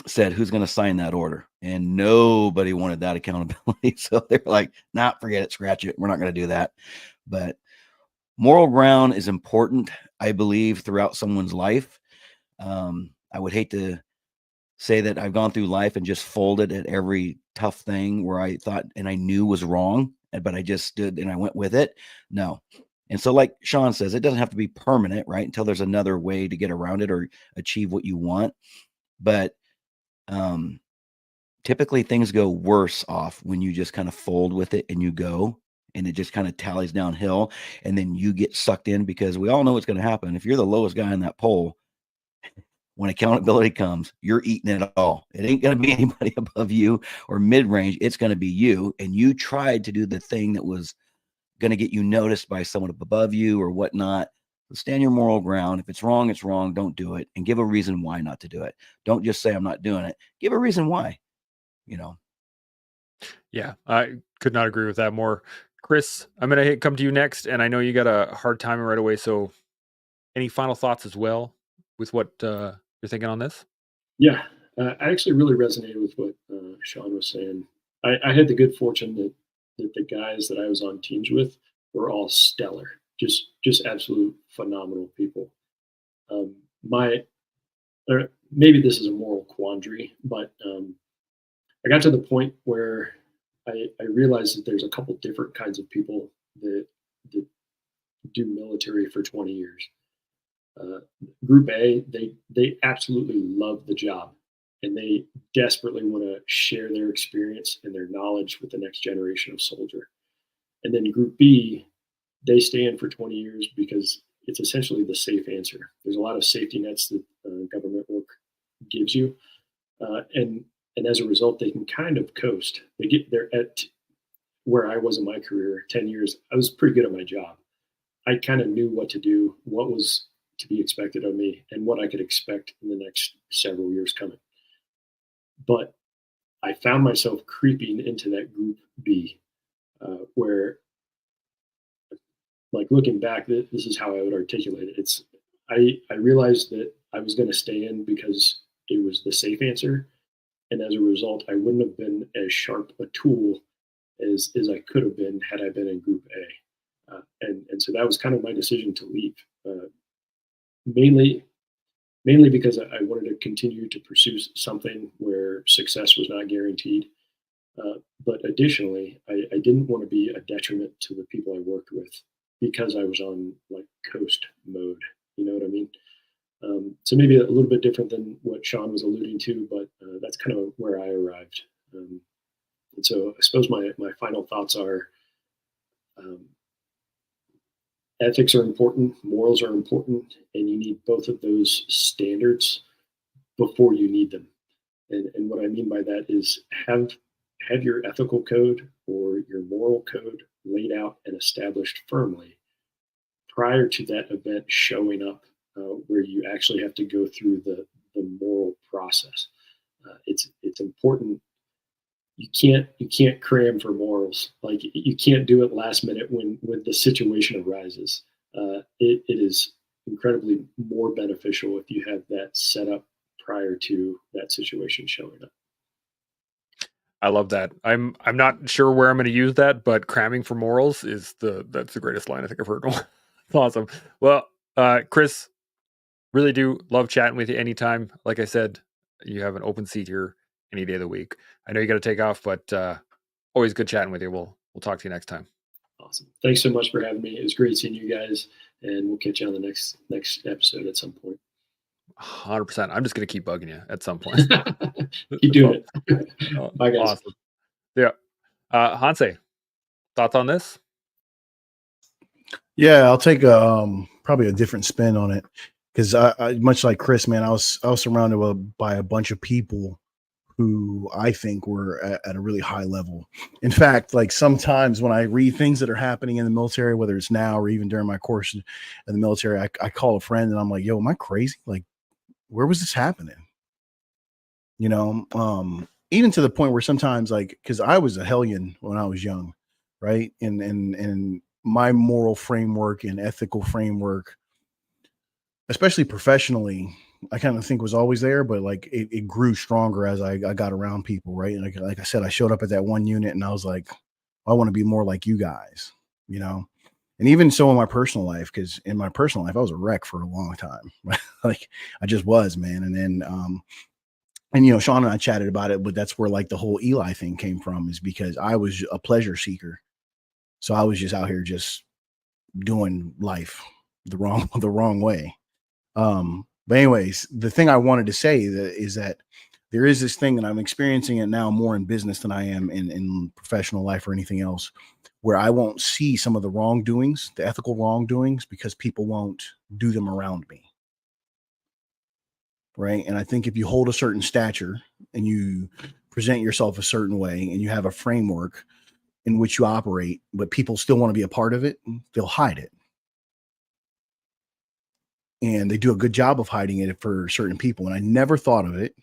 said, who's going to sign that order? And nobody wanted that accountability. So they're like, nah, forget it, scratch it. We're not going to do that. But moral ground is important, I believe, throughout someone's life. I would hate to say that I've gone through life and just folded at every tough thing where I thought and I knew was wrong, but I just stood and I went with it. No. And so like Sean says, it doesn't have to be permanent, right? Until there's another way to get around it or achieve what you want. But typically things go worse off when you just kind of fold with it and you go, and it just kind of tallies downhill, and then you get sucked in, because we all know what's going to happen. If you're the lowest guy in that poll, when accountability comes, you're eating it all. It ain't going to be anybody above you or mid-range. It's going to be you. And you tried to do the thing that was going to get you noticed by someone above you or whatnot. So stand your moral ground. If it's wrong, it's wrong. Don't do it. And give a reason why not to do it. Don't just say, I'm not doing it. Give a reason why, Yeah, I could not agree with that more. Chris, I'm going to come to you next, and I know you got a hard time right away. So any final thoughts as well with what you're thinking on this? Yeah, I actually really resonated with what Sean was saying. I had the good fortune that the guys that I was on teams with were all stellar, just absolute phenomenal people. Or maybe this is a moral quandary, but I got to the point where I realized that there's a couple different kinds of people that do military for 20 years. Group A, they absolutely love the job, and they desperately want to share their experience and their knowledge with the next generation of soldier. And then Group B, they stay in for 20 years because it's essentially the safe answer. There's a lot of safety nets that government work gives you, and as a result, they can kind of coast. They're at where I was in my career, 10 years. I was pretty good at my job. I kind of knew what to do, what was to be expected of me, and what I could expect in the next several years coming. But I found myself creeping into that Group B, where, like, looking back, this is how I would articulate it. I realized that I was going to stay in because it was the safe answer, and as a result, I wouldn't have been as sharp a tool as I could have been had I been in Group A. And so that was kind of my decision to leave. Mainly, mainly because I wanted to continue to pursue something where success was not guaranteed. But additionally, I didn't want to be a detriment to the people I worked with because I was on like coast mode. You know what I mean? So maybe a little bit different than what Sean was alluding to, but that's kind of where I arrived. And so I suppose my final thoughts are um, ethics are important, morals are important, and you need both of those standards before you need them. And what I mean by that is have your ethical code or your moral code laid out and established firmly prior to that event showing up, where you actually have to go through the moral process. It's important. You can't cram for morals. Like you can't do it last minute when the situation arises. It is incredibly more beneficial if you have that set up prior to that situation showing up. I love that. I'm not sure where I'm going to use that, but cramming for morals is that's the greatest line I think I've heard. It's awesome. Well, Chris, really do love chatting with you anytime. Like I said, you have an open seat here any day of the week. I know you got to take off, but always good chatting with you. We'll talk to you next time. Awesome. Thanks so much for having me. It was great seeing you guys, and we'll catch you on the next episode at some point. 100%. I'm just going to keep bugging you at some point. Keep doing it. Bye, guys. Awesome. Yeah. Hanse, thoughts on this? Yeah, I'll take probably a different spin on it because I much like Chris, man, I was surrounded by a bunch of people who I think were at a really high level. In fact, like sometimes when I read things that are happening in the military, whether it's now or even during my course in the military, I call a friend and I'm like, "Yo, am I crazy? Like, where was this happening?" You know, even to the point where sometimes, like, because I was a hellion when I was young, right? And my moral framework and ethical framework, especially professionally, I kind of think was always there, but like it grew stronger as I got around people, right? And like I said, I showed up at that one unit and I was like, I want to be more like you guys, you know? And even so in my personal life, because in my personal life, I was a wreck for a long time. Like I just was, man. And then and you know, Sean and I chatted about it, but that's where like the whole Eli thing came from, is because I was a pleasure seeker. So I was just out here just doing life the wrong way. But anyways, the thing I wanted to say is that there is this thing, and I'm experiencing it now more in business than I am in professional life or anything else, where I won't see some of the wrongdoings, the ethical wrongdoings, because people won't do them around me. Right. And I think if you hold a certain stature and you present yourself a certain way and you have a framework in which you operate, but people still want to be a part of it, they'll hide it. And they do a good job of hiding it for certain people. And I never thought of it,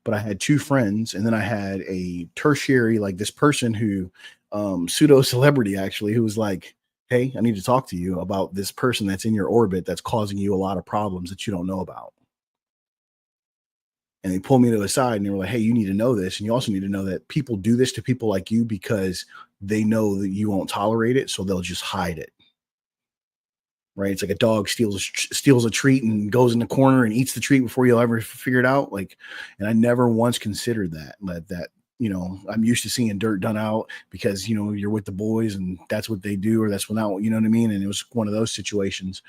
but I had two friends, and then I had a tertiary, like this person who pseudo celebrity actually, who was like, "Hey, I need to talk to you about this person that's in your orbit that's causing you a lot of problems that you don't know about." And they pulled me to the side and they were like, "Hey, you need to know this. And you also need to know that people do this to people like you because they know that you won't tolerate it. So they'll just hide it." Right. It's like a dog steals a treat and goes in the corner and eats the treat before you'll ever figure it out. Like, and I never once considered that, you know, I'm used to seeing dirt done out because, you know, you're with the boys and that's what they do, or that's what not, you know what I mean? And it was one of those situations.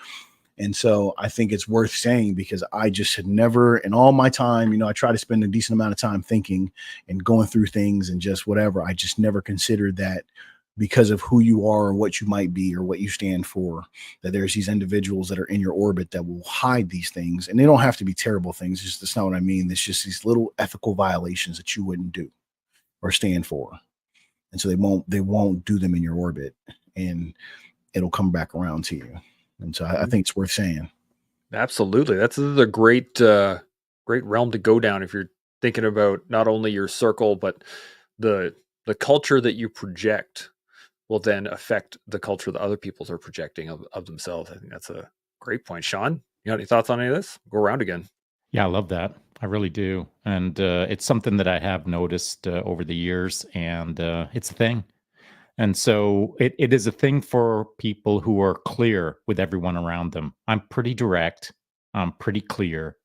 And so I think it's worth saying, because I just had never in all my time, you know, I try to spend a decent amount of time thinking and going through things and just whatever. I just never considered that because of who you are or what you might be or what you stand for, that there's these individuals that are in your orbit that will hide these things. And they don't have to be terrible things. Just that's not what I mean. It's just these little ethical violations that you wouldn't do or stand for. And so they won't do them in your orbit, and it'll come back around to you. And so I think it's worth saying. Absolutely. That's a great great realm to go down if you're thinking about not only your circle, but the culture that you project will then affect the culture that other peoples are projecting of themselves. I think that's a great point. Sean, you got any thoughts on any of this? Go around again. Yeah, I love that. I really do. And it's something that I have noticed over the years, and it's a thing. And so it is a thing for people who are clear with everyone around them. I'm pretty direct. I'm pretty clear.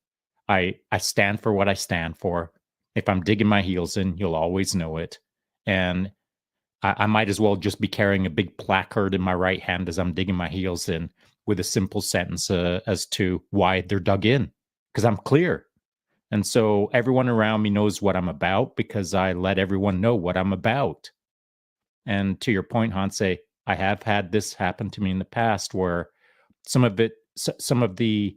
I stand for what I stand for. If I'm digging my heels in, you'll always know it. And I might as well just be carrying a big placard in my right hand as I'm digging my heels in with a simple sentence as to why they're dug in, because I'm clear. And so everyone around me knows what I'm about because I let everyone know what I'm about. And to your point, Hanse, I have had this happen to me in the past where some of the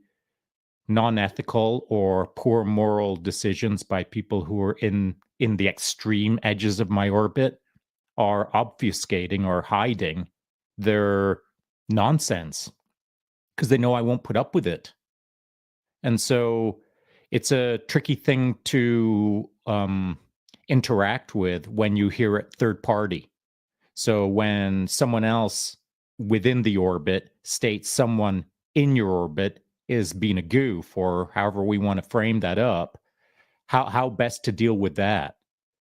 non-ethical or poor moral decisions by people who are in the extreme edges of my orbit are obfuscating or hiding their nonsense because they know I won't put up with it. And so it's a tricky thing to interact with when you hear it third party. So when someone else within the orbit states someone in your orbit is being a goof, or however we want to frame that up, how best to deal with that?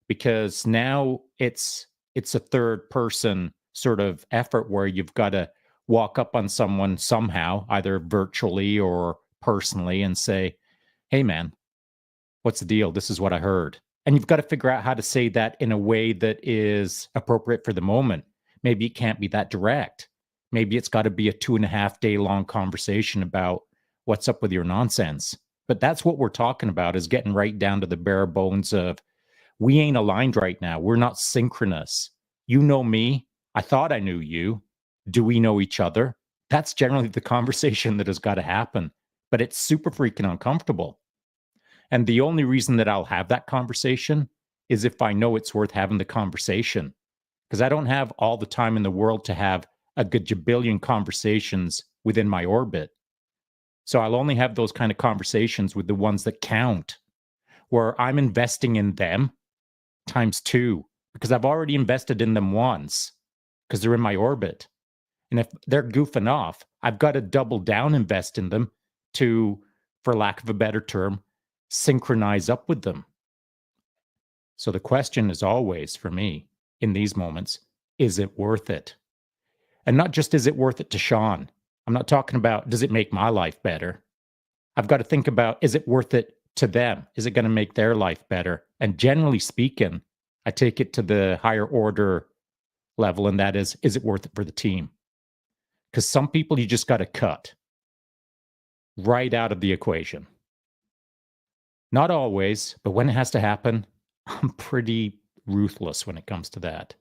Because now it's a third person sort of effort where you've got to walk up on someone somehow, either virtually or personally, and say, "Hey, man, what's the deal? This is what I heard." And you've got to figure out how to say that in a way that is appropriate for the moment. Maybe it can't be that direct. Maybe it's got to be a 2.5 day long conversation about what's up with your nonsense. But that's what we're talking about, is getting right down to the bare bones of, we ain't aligned right now. We're not synchronous. You know me. I thought I knew you. Do we know each other? That's generally the conversation that has got to happen. But it's super freaking uncomfortable. And the only reason that I'll have that conversation is if I know it's worth having the conversation. Because I don't have all the time in the world to have a gajillion conversations within my orbit. So I'll only have those kind of conversations with the ones that count, where I'm investing in them times 2, because I've already invested in them once because they're in my orbit. And if they're goofing off, I've got to double down, invest in them to, for lack of a better term, synchronize up with them. So the question is always, for me, in these moments, is it worth it? And not just, is it worth it to Sean? I'm not talking about, does it make my life better? I've got to think about, is it worth it to them? Is it going to make their life better? And generally speaking, I take it to the higher order level, and that is it worth it for the team? Because some people you just got to cut right out of the equation. Not always, but when it has to happen, I'm pretty ruthless when it comes to that.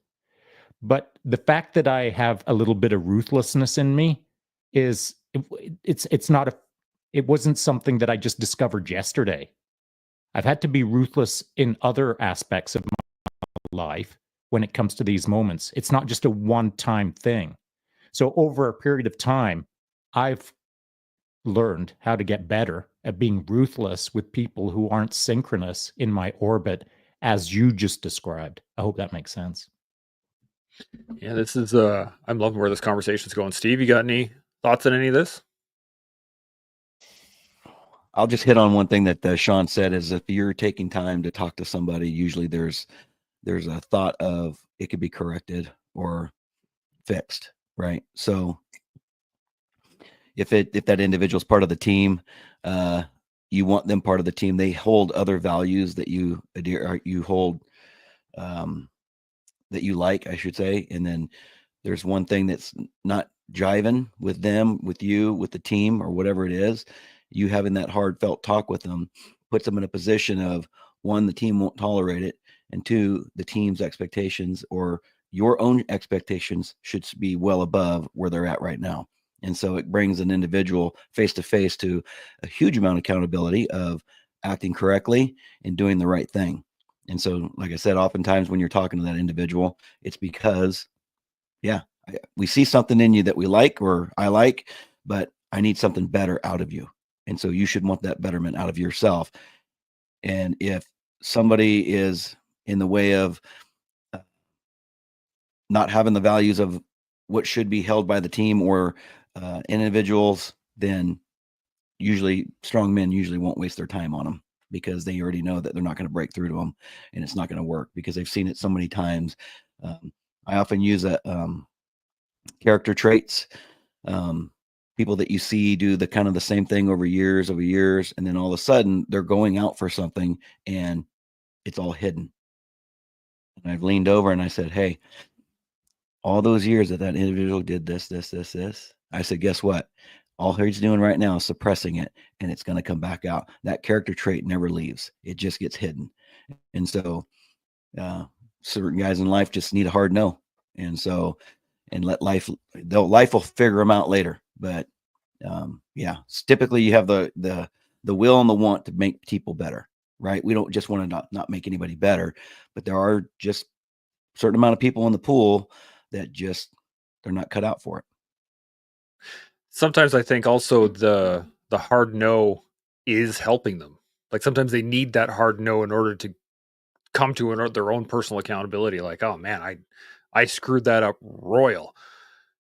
But the fact that I have a little bit of ruthlessness in me is, it wasn't something that I just discovered yesterday. I've had to be ruthless in other aspects of my life when it comes to these moments. It's not just a one-time thing. So over a period of time, I've learned how to get better at being ruthless with people who aren't synchronous in my orbit, as you just described. I hope that makes sense. Yeah, this is I'm loving where this conversation's going. Steve, you got any thoughts on any of this? I'll just hit on one thing that Sean said, is if you're taking time to talk to somebody, usually there's a thought of it could be corrected or fixed, right? So if that individual's part of the team, you want them part of the team. They hold other values that you adhere, or you hold, that you like, I should say. And then there's one thing that's not jiving with them, with you, with the team, or whatever it is. You having that heartfelt talk with them puts them in a position of, 1, the team won't tolerate it, and 2, the team's expectations or your own expectations should be well above where they're at right now. And so it brings an individual face to face to a huge amount of accountability of acting correctly and doing the right thing. And so, like I said, oftentimes when you're talking to that individual, it's because, we see something in you that we like, or I like, but I need something better out of you. And so you should want that betterment out of yourself. And if somebody is in the way of not having the values of what should be held by the team or individuals, then usually strong men usually won't waste their time on them, because they already know that they're not going to break through to them, and it's not going to work because they've seen it so many times. I often use character traits. people that you see do the kind of the same thing over years, and then all of a sudden they're going out for something and it's all hidden. And I've leaned over and I said, hey, all those years that individual did this, I said, guess what? All he's doing right now is suppressing it, and it's going to come back out. That character trait never leaves. It just gets hidden. And so certain guys in life just need a hard no. And so, and let life will figure them out later. But yeah, typically you have the will and the want to make people better, right? We don't just want to not make anybody better, but there are just a certain amount of people in the pool that just, they're not cut out for it. Sometimes I think also the hard no is helping them. Like sometimes they need that hard no in order to come to their own personal accountability. Like, oh man, I screwed that up royal.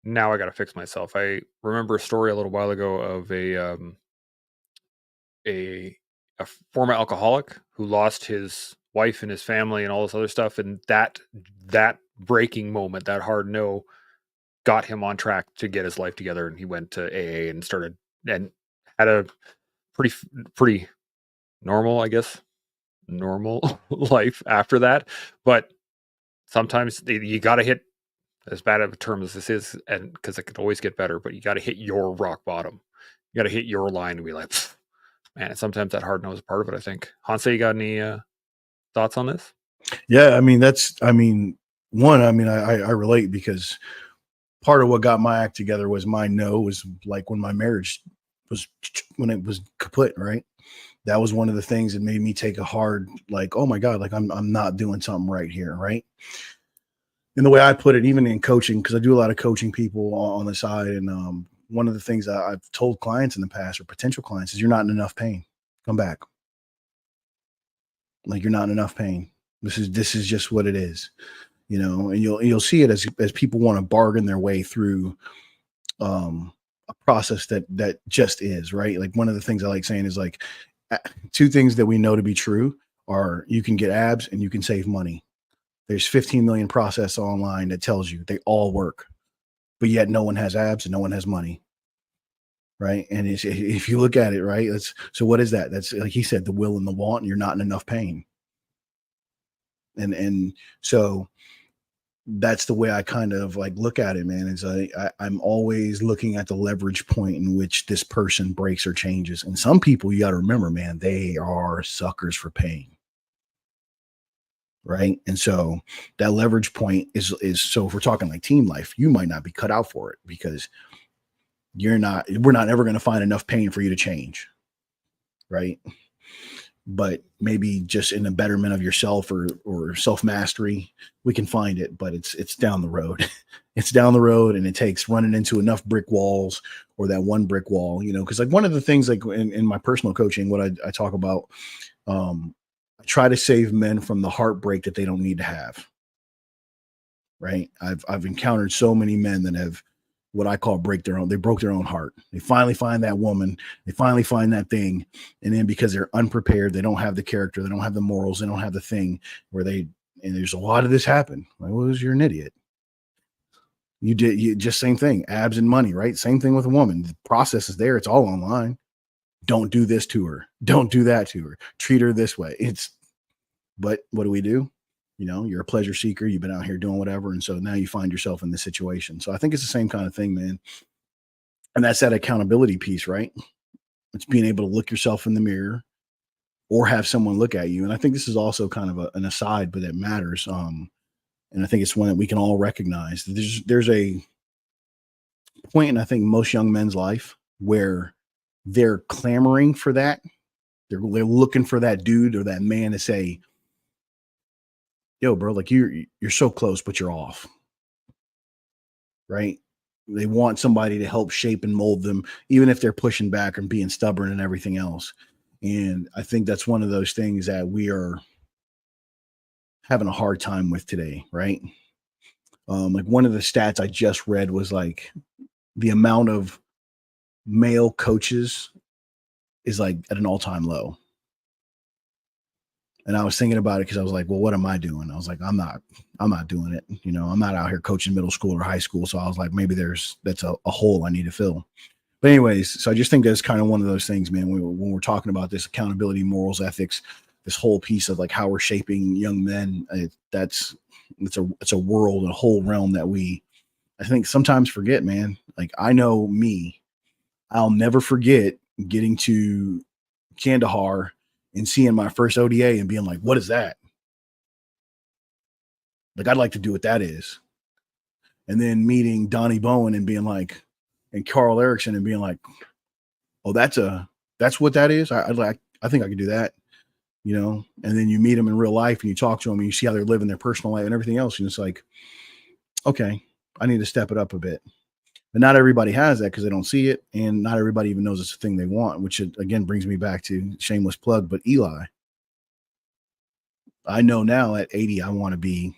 Now I got to fix myself. I remember a story a little while ago of a former alcoholic who lost his wife and his family and all this other stuff, and that breaking moment, that hard no, got him on track to get his life together, and he went to AA and started and had a pretty normal, I guess, normal life after that. But sometimes you got to hit, as bad of a term as this is, and because it could always get better, but you got to hit your rock bottom. You got to hit your line and be like, man. And sometimes that hard no is part of it, I think. Hans, you got any thoughts on this? Yeah, I mean, I relate, because part of what got my act together was my no was like when my marriage when it was kaput, right? That was one of the things that made me take a hard, like, oh my God, like I'm not doing something right here, right? And the way I put it, even in coaching, because I do a lot of coaching people on the side, and one of the things that I've told clients in the past, or potential clients, is you're not in enough pain. Come back. Like, you're not in enough pain. This is just what it is, and you'll see it as people want to bargain their way through a process that just is, right? Like, one of the things I like saying is, like, two things that we know to be true are you can get abs and you can save money. There's 15 million process online that tells you they all work, but yet no one has abs and no one has money. Right. And if you look at it, right, so what is that? That's, like he said, the will and the want, and you're not in enough pain. And so that's the way I kind of like look at it, man. Is I'm always looking at the leverage point in which this person breaks or changes. And some people, you got to remember, man, they are suckers for pain. Right. And so that leverage point is so if we're talking like team life, you might not be cut out for it, because we're not ever going to find enough pain for you to change. Right. But maybe just in the betterment of yourself or self-mastery, we can find it, but it's down the road. It's down the road, and it takes running into enough brick walls, or that one brick wall, because like one of the things, like in my personal coaching, what I talk about, I try to save men from the heartbreak that they don't need to have. Right. I've encountered so many men that have what I call they broke their own heart. They finally find that woman, they finally find that thing. And then because they're unprepared, they don't have the character, they don't have the morals, they don't have the thing and there's a lot of this happen. Like, well, you're an idiot. You just same thing, abs and money, right? Same thing with a woman. The process is there. It's all online. Don't do this to her. Don't do that to her. Treat her this way. But what do? You're a pleasure seeker. You've been out here doing whatever. And so now you find yourself in this situation. So I think it's the same kind of thing, man. And that's that accountability piece, right? It's being able to look yourself in the mirror or have someone look at you. And I think this is also kind of an aside, but it matters. And I think it's one that we can all recognize. There's a point in, I think, most young men's life where they're clamoring for that. They're looking for that dude or that man to say, yo, bro, like you're so close, but you're off. Right. They want somebody to help shape and mold them, even if they're pushing back and being stubborn and everything else. And I think that's one of those things that we are having a hard time with today. Right. Like one of the stats I just read was like the amount of male coaches is like at an all-time low. And I was thinking about it because I was like, well, what am I doing? I was like, I'm not doing it. I'm not out here coaching middle school or high school. So I was like, maybe that's a hole I need to fill. But anyways, so I just think that's kind of one of those things, man. When we're talking about this accountability, morals, ethics, this whole piece of like how we're shaping young men, it's a world, a whole realm that I think sometimes forget, man. Like I know me, I'll never forget getting to Kandahar and seeing my first ODA and being like, what is that? Like, I'd like to do what that is. And then meeting Donnie Bowen and being like, and Carl Erickson and being like, oh, that's what that is. I think I could do that, you know? And then you meet them in real life and you talk to them and you see how they're living their personal life and everything else. And it's like, okay, I need to step it up a bit. But not everybody has that because they don't see it. And not everybody even knows it's a thing they want, which again brings me back to shameless plug. But Eli, I know now at 80, I want to be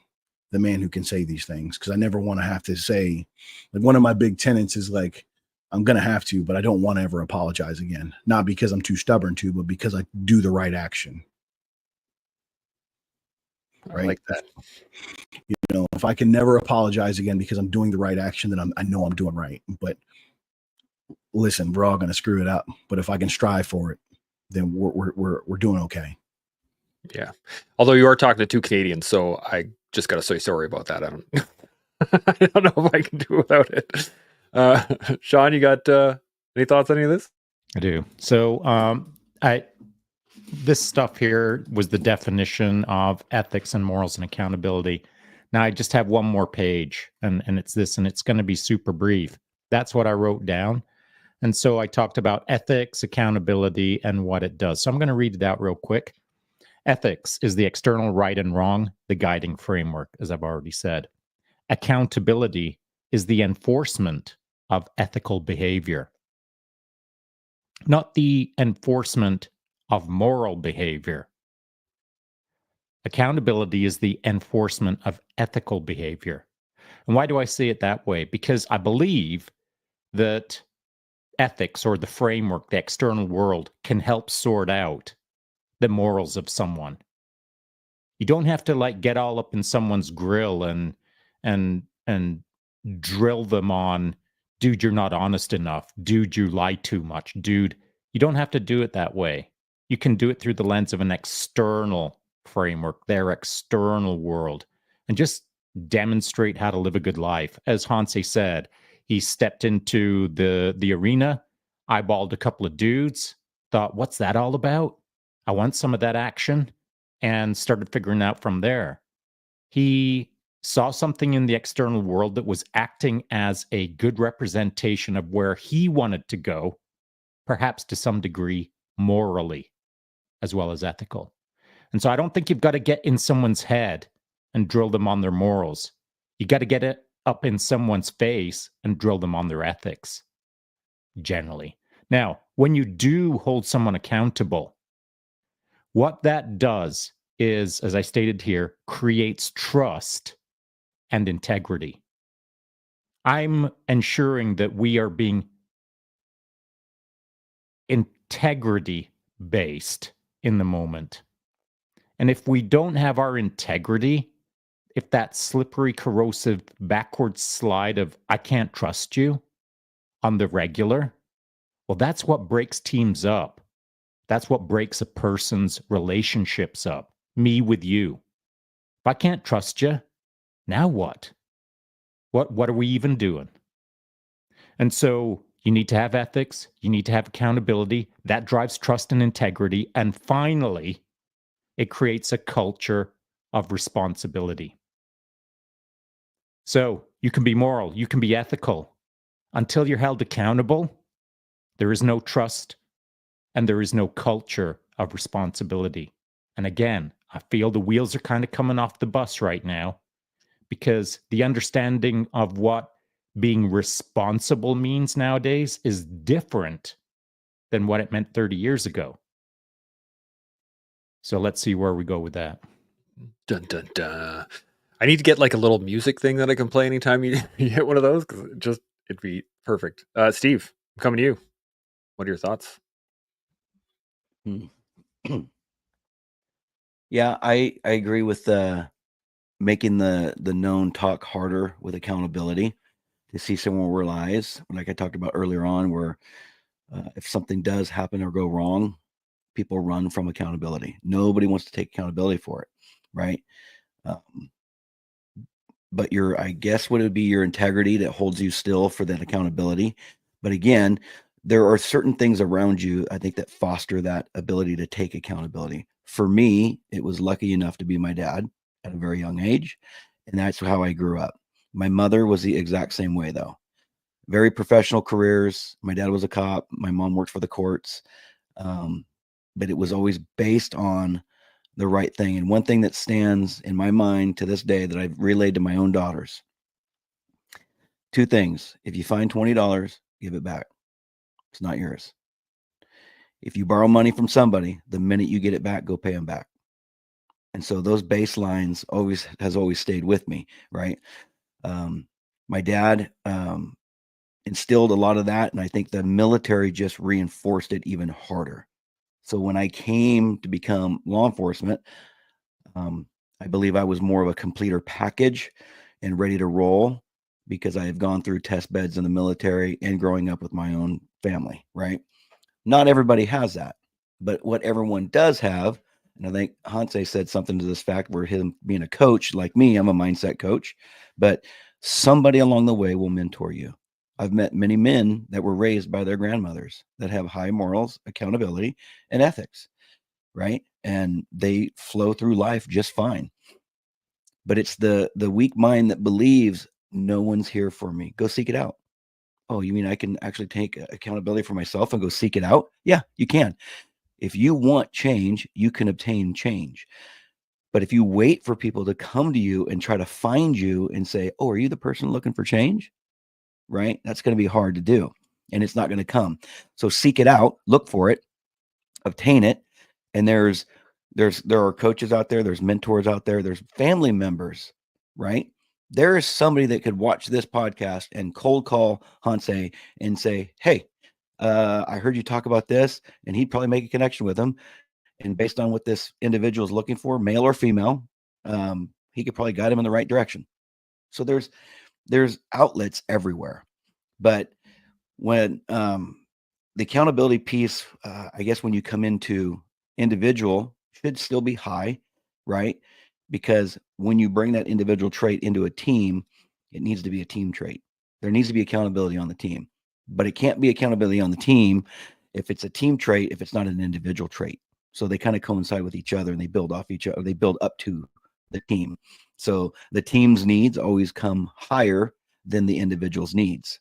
the man who can say these things because I never want to have to say, like, one of my big tenets is like, I'm going to have to, but I don't want to ever apologize again. Not because I'm too stubborn to, but because I do the right action. I like that. You know, if I can never apologize again because I'm doing the right action, then I know I'm doing right. But listen, we're all going to screw it up. But if I can strive for it, then we're doing okay. Yeah. Although you are talking to two Canadians, so I just got to say sorry about that. I don't I don't know if I can do without it. Sean, you got any thoughts on any of this? I do. So this stuff here was the definition of ethics and morals and accountability. Now I just have one more page and it's this, and it's going to be super brief. That's what I wrote down. And so I talked about ethics, accountability, and what it does. So I'm going to read it out real quick. Ethics is the external right and wrong, the guiding framework, as I've already said. Accountability is the enforcement of ethical behavior, not the enforcement of moral behavior. Accountability is the enforcement of ethical behavior. And why do I say it that way? Because I believe that ethics, or the framework, the external world, can help sort out the morals of someone. You don't have to like get all up in someone's grill and drill them on, dude, you're not honest enough. Dude, you lie too much. Dude, you don't have to do it that way. You can do it through the lens of an external framework, their external world, and just demonstrate how to live a good life. As Hanse said, he stepped into the arena, eyeballed a couple of dudes, thought, what's that all about? I want some of that action, and started figuring out from there. He saw something in the external world that was acting as a good representation of where he wanted to go, perhaps to some degree morally as well as ethical. And so I don't think you've got to get in someone's head and drill them on their morals. You got to get it up in someone's face and drill them on their ethics, generally. Now, when you do hold someone accountable, what that does is, as I stated here, creates trust and integrity. I'm ensuring that we are being integrity based in the moment. And if we don't have our integrity, if that slippery, corrosive backward slide of I can't trust you on the regular, well, that's what breaks teams up. That's what breaks a person's relationships up. Me with you. If I can't trust you, now what? What are we even doing? And so you need to have ethics. You need to have accountability. That drives trust and integrity. And finally, it creates a culture of responsibility. So you can be moral, you can be ethical. Until you're held accountable, there is no trust and there is no culture of responsibility. And again, I feel the wheels are kind of coming off the bus right now, because the understanding of what being responsible means nowadays is different than what it meant 30 years ago. So let's see where we go with that. Dun dun dun. I need to get like a little music thing that I can play anytime you hit one of those, because it'd be perfect. Steve, I'm coming to you. What are your thoughts? Yeah, I agree with making the known talk harder with accountability. to see someone realize, like I talked about earlier on, where if something does happen or go wrong, people run from accountability. Nobody wants to take accountability for it, right? But I guess what it would be your integrity that holds you still for that accountability. But again, there are certain things around you, I think, that foster that ability to take accountability. For me, it was lucky enough to be my dad at a very young age. And that's how I grew up. My mother was the exact same way, though. Very professional careers. My dad was a cop. My mom worked for the courts. But it was always based on the right thing. And one thing that stands in my mind to this day that I've relayed to my own daughters: 2 things. If you find $20, give it back. It's not yours. If you borrow money from somebody, the minute you get it back, go pay them back. And so those baselines has always stayed with me, right? My dad instilled a lot of that, and I think the military just reinforced it even harder. So when I came to become law enforcement, I believe I was more of a completer package and ready to roll because I have gone through test beds in the military and growing up with my own family, right? Not everybody has that, but what everyone does have, and I think Yohance said something to this fact where him being a coach like me, I'm a mindset coach, but somebody along the way will mentor you. I've met many men that were raised by their grandmothers that have high morals, accountability, and ethics, right? And they flow through life just fine. But it's the weak mind that believes no one's here for me. Go seek it out. Oh, you mean I can actually take accountability for myself and go seek it out? Yeah, you can. If you want change, you can obtain change. But if you wait for people to come to you and try to find you and say, oh, are you the person looking for change? Right? That's going to be hard to do, and it's not going to come. So seek it out, look for it, obtain it. And there are coaches out there, there's mentors out there, there's family members, right? There is somebody that could watch this podcast and cold call Yohance and say, hey, I heard you talk about this, and he'd probably make a connection with him. And based on what this individual is looking for, male or female, he could probably guide him in the right direction. So there's outlets everywhere. But when the accountability piece, I guess when you come into individual, should still be high, right? Because when you bring that individual trait into a team, it needs to be a team trait. There needs to be accountability on the team, but it can't be accountability on the team if it's a team trait, if it's not an individual trait. So they kind of coincide with each other and they build off each other. They build up to the team. So the team's needs always come higher than the individual's needs,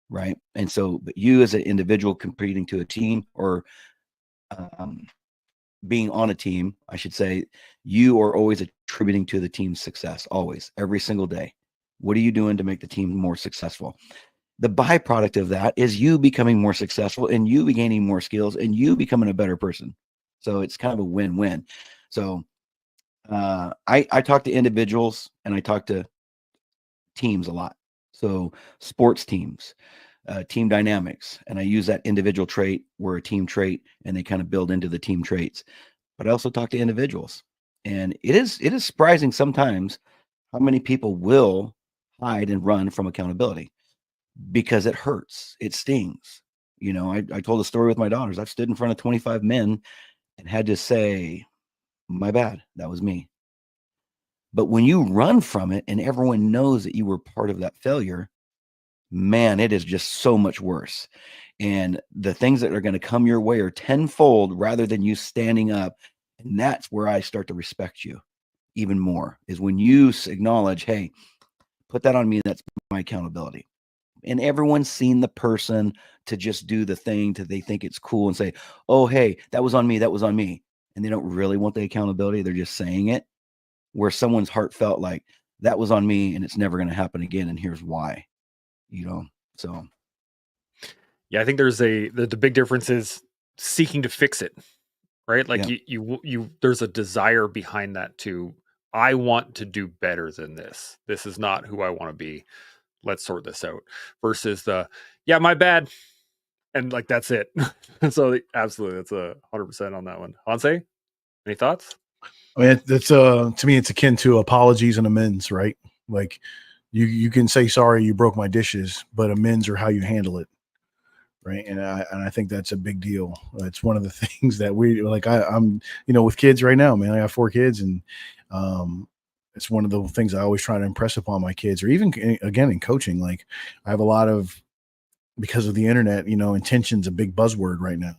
right? And so, but you as an individual competing to a team or being on a team, I should say, you are always attributing to the team's success, always, every single day. What are you doing to make the team more successful? The byproduct of that is you becoming more successful and you gaining more skills and you becoming a better person. So it's kind of a win-win. So I talk to individuals and I talk to teams a lot. So sports teams, team dynamics, and I use that individual trait or a team trait, and they kind of build into the team traits. But I also talk to individuals, and it is surprising sometimes how many people will hide and run from accountability because it hurts, it stings. You know, I told a story with my daughters. I've stood in front of 25 men and had to say, "My bad, that was me." But when you run from it and everyone knows that you were part of that failure, man, it is just so much worse. And the things that are going to come your way are tenfold rather than you standing up. And that's where I start to respect you even more, is when you acknowledge, hey, put that on me. That's my accountability. And everyone's seen the person to just do the thing that they think it's cool and say, oh, hey, that was on me. That was on me. And they don't really want the accountability. They're just saying it, where someone's heart felt like that was on me and it's never going to happen again. And here's why, you know? So. Yeah, I think there's the big difference is seeking to fix it, right? Like Yeah. you there's a desire behind that too. I want to do better than this. This is not who I want to be. Let's sort this out. Versus yeah, my bad. And like, that's it. So absolutely. That's 100% on that one. Yohance, any thoughts? I mean, that's to me, it's akin to apologies and amends, right? Like You can say sorry, you broke my dishes, but amends are how you handle it. Right. And I think that's a big deal. It's one of the things that we like. I'm, with kids right now, man. I have 4 kids, and it's one of the things I always try to impress upon my kids, or even again in coaching. Like, I have a lot of, because of the internet, intention's a big buzzword right now.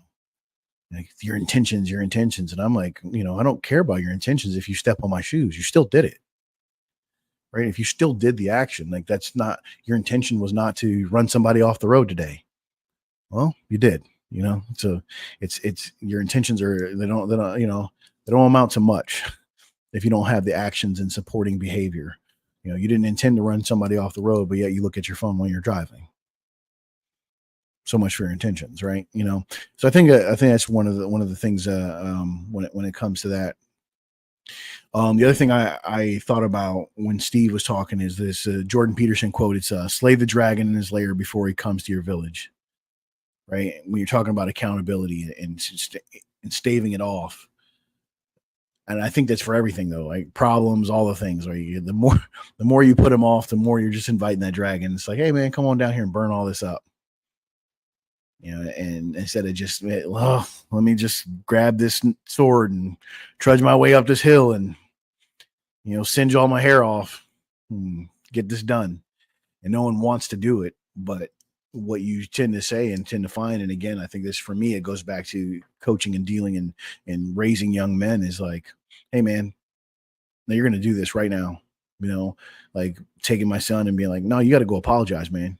Like, your intentions. And I'm like, I don't care about your intentions. If you step on my shoes, you still did it. Right. If you still did the action, like, that's not, your intention was not to run somebody off the road today. Well, you did, so it's your intentions are, they don't amount to much if you don't have the actions and supporting behavior. You didn't intend to run somebody off the road, but yet you look at your phone while you're driving. So much for your intentions, right? So I think that's one of the things when it comes to that. The other thing I thought about when Steve was talking is this Jordan Peterson quote. It's slay the dragon in his lair before he comes to your village. Right. When you're talking about accountability and staving it off. And I think that's for everything, though, like problems, all the things. Right? The more you put them off, the more you're just inviting that dragon. It's like, hey, man, come on down here and burn all this up. And instead of just, let me just grab this sword and trudge my way up this hill and, singe all my hair off and get this done. And no one wants to do it, but what you tend to say and tend to find, and again, I think this, for me, it goes back to coaching and dealing and raising young men, is like, hey, man, now you're going to do this right now. Like taking my son and being like, no, you got to go apologize, man.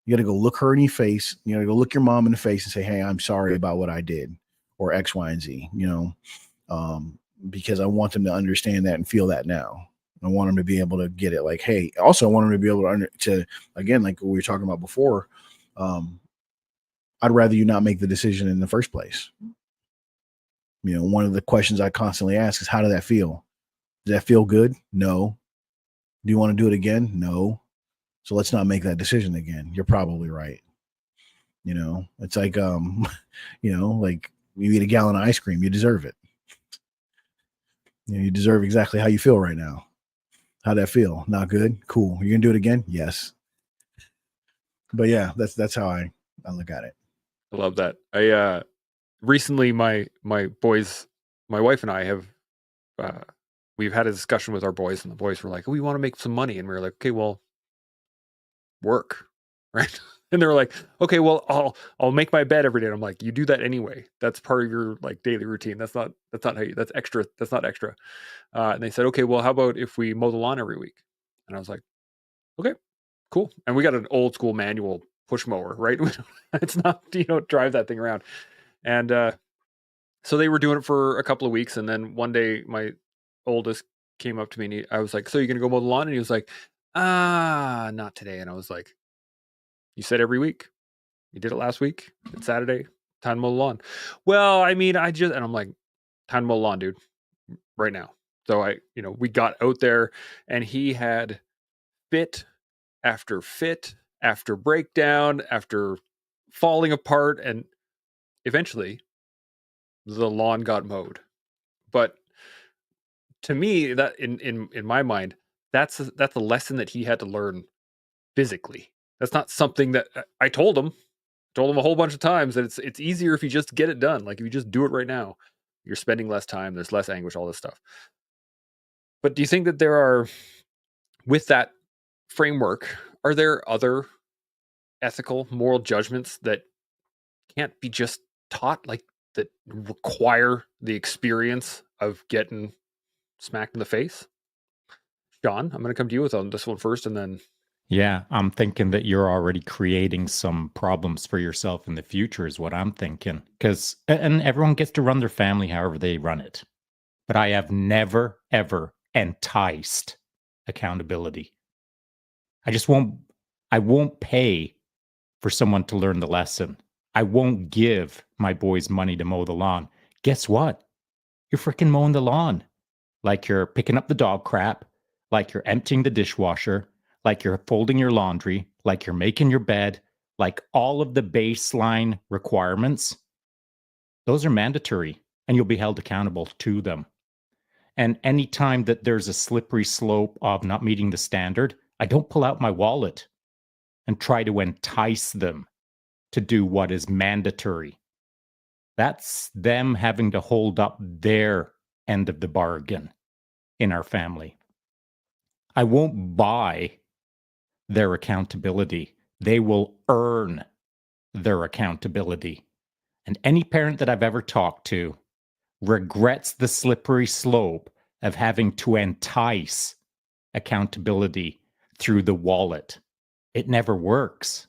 You got to go look her in your face. You got to go look your mom in the face and say, hey, I'm sorry about what I did, or X, Y, and Z, because I want them to understand that and feel that now. I want them to be able to get it. Like, hey, also I want them to be able to again, like we were talking about before, I'd rather you not make the decision in the first place. One of the questions I constantly ask is, how did that feel? Did that feel good? No. Do you want to do it again? No. So let's not make that decision again. You're probably right. It's like, like you eat a gallon of ice cream, you deserve it. You deserve exactly how you feel right now. How'd that feel? Not good? Cool. You're gonna do it again? Yes. But yeah, that's how I look at it. I love that. I recently my boys, my wife and I have we've had a discussion with our boys, and the boys were like, we want to make some money, and we were like, okay, well, work, right? And they were like, okay, well, I'll make my bed every day. And I'm like, you do that anyway. That's part of your like daily routine. That's not how you, that's extra. That's not extra. And they said, okay, well, how about if we mow the lawn every week? And I was like, okay, cool. And we got an old school manual push mower, right? It's not, drive that thing around. And so they were doing it for a couple of weeks. And then one day my oldest came up to me and I was like, so you're going to go mow the lawn? And he was like, not today. And I was like, you said every week. You did it last week. It's Saturday. Time to mow the lawn. Well, I mean, and I'm like, time to mow the lawn, dude, right now. So we got out there, and he had fit after breakdown, after falling apart, and eventually the lawn got mowed. But to me, that in my mind, that's a lesson that he had to learn physically. That's not something that I told him a whole bunch of times, that it's easier if you just get it done. Like, if you just do it right now, you're spending less time, there's less anguish, all this stuff. But do you think that there are, with that framework, are there other ethical, moral judgments that can't be just taught, like that require the experience of getting smacked in the face? John, I'm going to come to you with on this one first, and then Yeah, I'm thinking that you're already creating some problems for yourself in the future, is what I'm thinking. And everyone gets to run their family however they run it. But I have never, ever enticed accountability. I won't pay for someone to learn the lesson. I won't give my boys money to mow the lawn. Guess what? You're freaking mowing the lawn. Like you're picking up the dog crap, like you're emptying the dishwasher, like you're folding your laundry, like you're making your bed, like all of the baseline requirements. Those are mandatory, and you'll be held accountable to them. And any time that there's a slippery slope of not meeting the standard, I don't pull out my wallet and try to entice them to do what is mandatory. That's them having to hold up their end of the bargain in our family. I won't buy their accountability. They will earn their accountability. And any parent that I've ever talked to regrets the slippery slope of having to entice accountability through the wallet. It never works.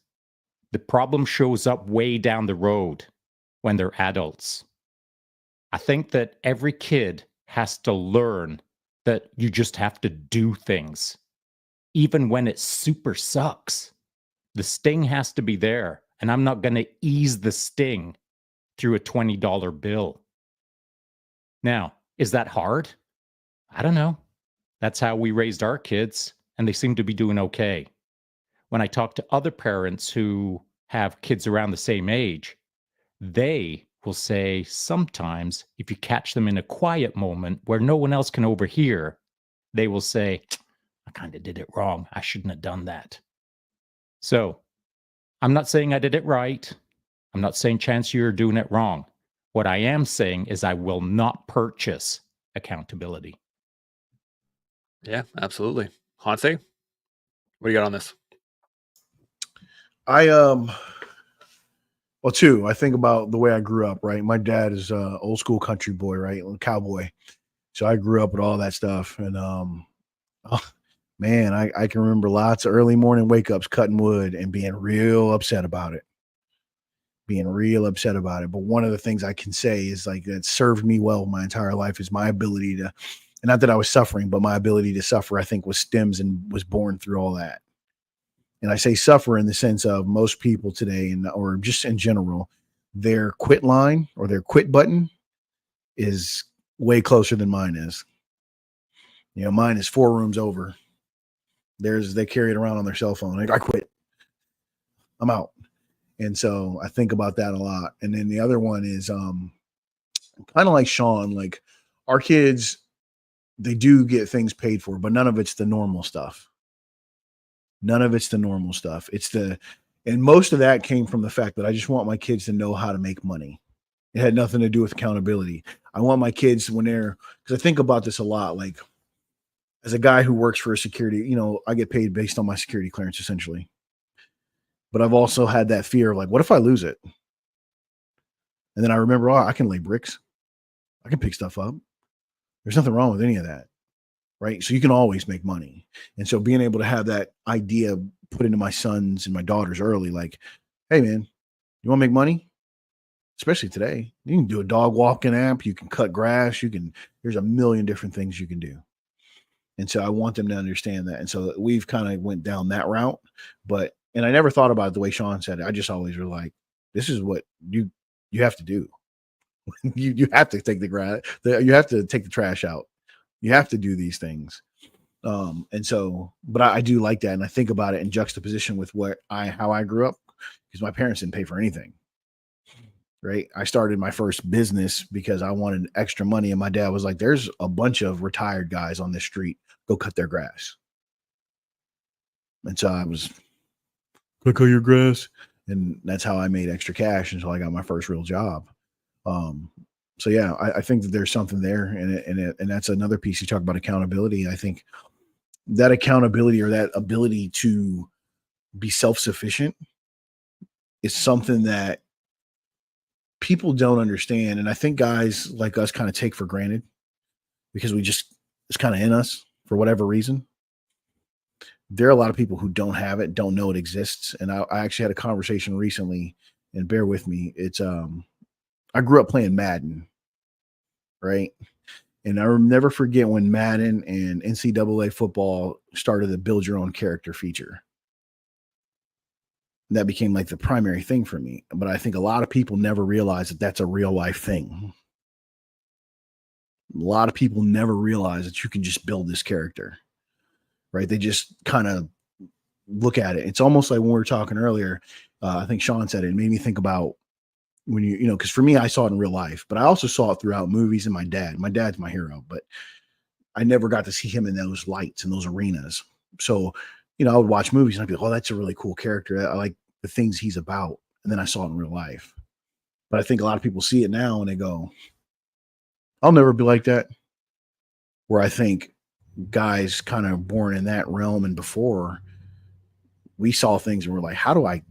The problem shows up way down the road when they're adults. I think that every kid has to learn that you just have to do things, even when it super sucks. The sting has to be there, and I'm not going to ease the sting through a $20 bill. Now, is that hard? I don't know. That's how we raised our kids, and they seem to be doing okay. When I talk to other parents who have kids around the same age, they will say sometimes if you catch them in a quiet moment where no one else can overhear, they will say, I kind of did it wrong. I shouldn't have done that. So I'm not saying I did it right. I'm not saying, Chance, you're doing it wrong. What I am saying is I will not purchase accountability. Yeah, absolutely. Hanse, what do you got on this? Well, two, I think about the way I grew up, right? My dad is a old school country boy, right? Cowboy. So I grew up with all that stuff. And oh, man, I can remember lots of early morning wake ups cutting wood and being real upset about it. But one of the things I can say is like that served me well my entire life is my ability to, and not that I was suffering, but my ability to suffer, I think was stems and was born through all that. And I say suffer in the sense of most people today, or just in general, their quit line or their quit button is way closer than mine is. You know, mine is 4 rooms over. They carry it around on their cell phone. Like, I quit. I'm out. And so I think about that a lot. And then the other one is kind of like Sean, like our kids, they do get things paid for, but none of it's the normal stuff. And most of that came from the fact that I just want my kids to know how to make money. It had nothing to do with accountability. I want my kids because I think about this a lot, like as a guy who works for a security, you know, I get paid based on my security clearance essentially. But I've also had that fear of like, what if I lose it? And then I remember, I can lay bricks. I can pick stuff up. There's nothing wrong with any of that. Right. So you can always make money. And so being able to have that idea put into my sons and my daughters early, like, hey man, you want to make money? Especially today, you can do a dog walking app. You can cut grass. There's a million different things you can do. And so I want them to understand that. And so we've kind of went down that route, and I never thought about it the way Sean said it. I just always were like, this is what you have to do. you have to take you have to take the trash out. You have to do these things. And so, but I do like that. And I think about it in juxtaposition with how I grew up, because my parents didn't pay for anything. Right. I started my first business because I wanted extra money. And my dad was like, there's a bunch of retired guys on this street. Go cut their grass. And so I was, go cut your grass. And that's how I made extra cash until I got my first real job. So yeah, I think that there's something there, and that's another piece. You talk about accountability. I think that accountability or that ability to be self-sufficient is something that people don't understand, and I think guys like us kind of take for granted because it's kind of in us for whatever reason. There are a lot of people who don't have it, don't know it exists, and I actually had a conversation recently, and bear with me. It's I grew up playing Madden, right? And I'll never forget when Madden and NCAA football started the build your own character feature. That became like the primary thing for me. But I think a lot of people never realize that that's a real life thing. A lot of people never realize that you can just build this character, right? They just kind of look at it. It's almost like when we were talking earlier, I think Sean said it made me think about when because for me, I saw it in real life, but I also saw it throughout movies and my dad. My dad's my hero, but I never got to see him in those lights, in those arenas. So I would watch movies and I'd be like, oh, that's a really cool character. I like the things he's about. And then I saw it in real life. But I think a lot of people see it now and they go, I'll never be like that. Where I think guys kind of born in that realm and before, we saw things and we're like, how do I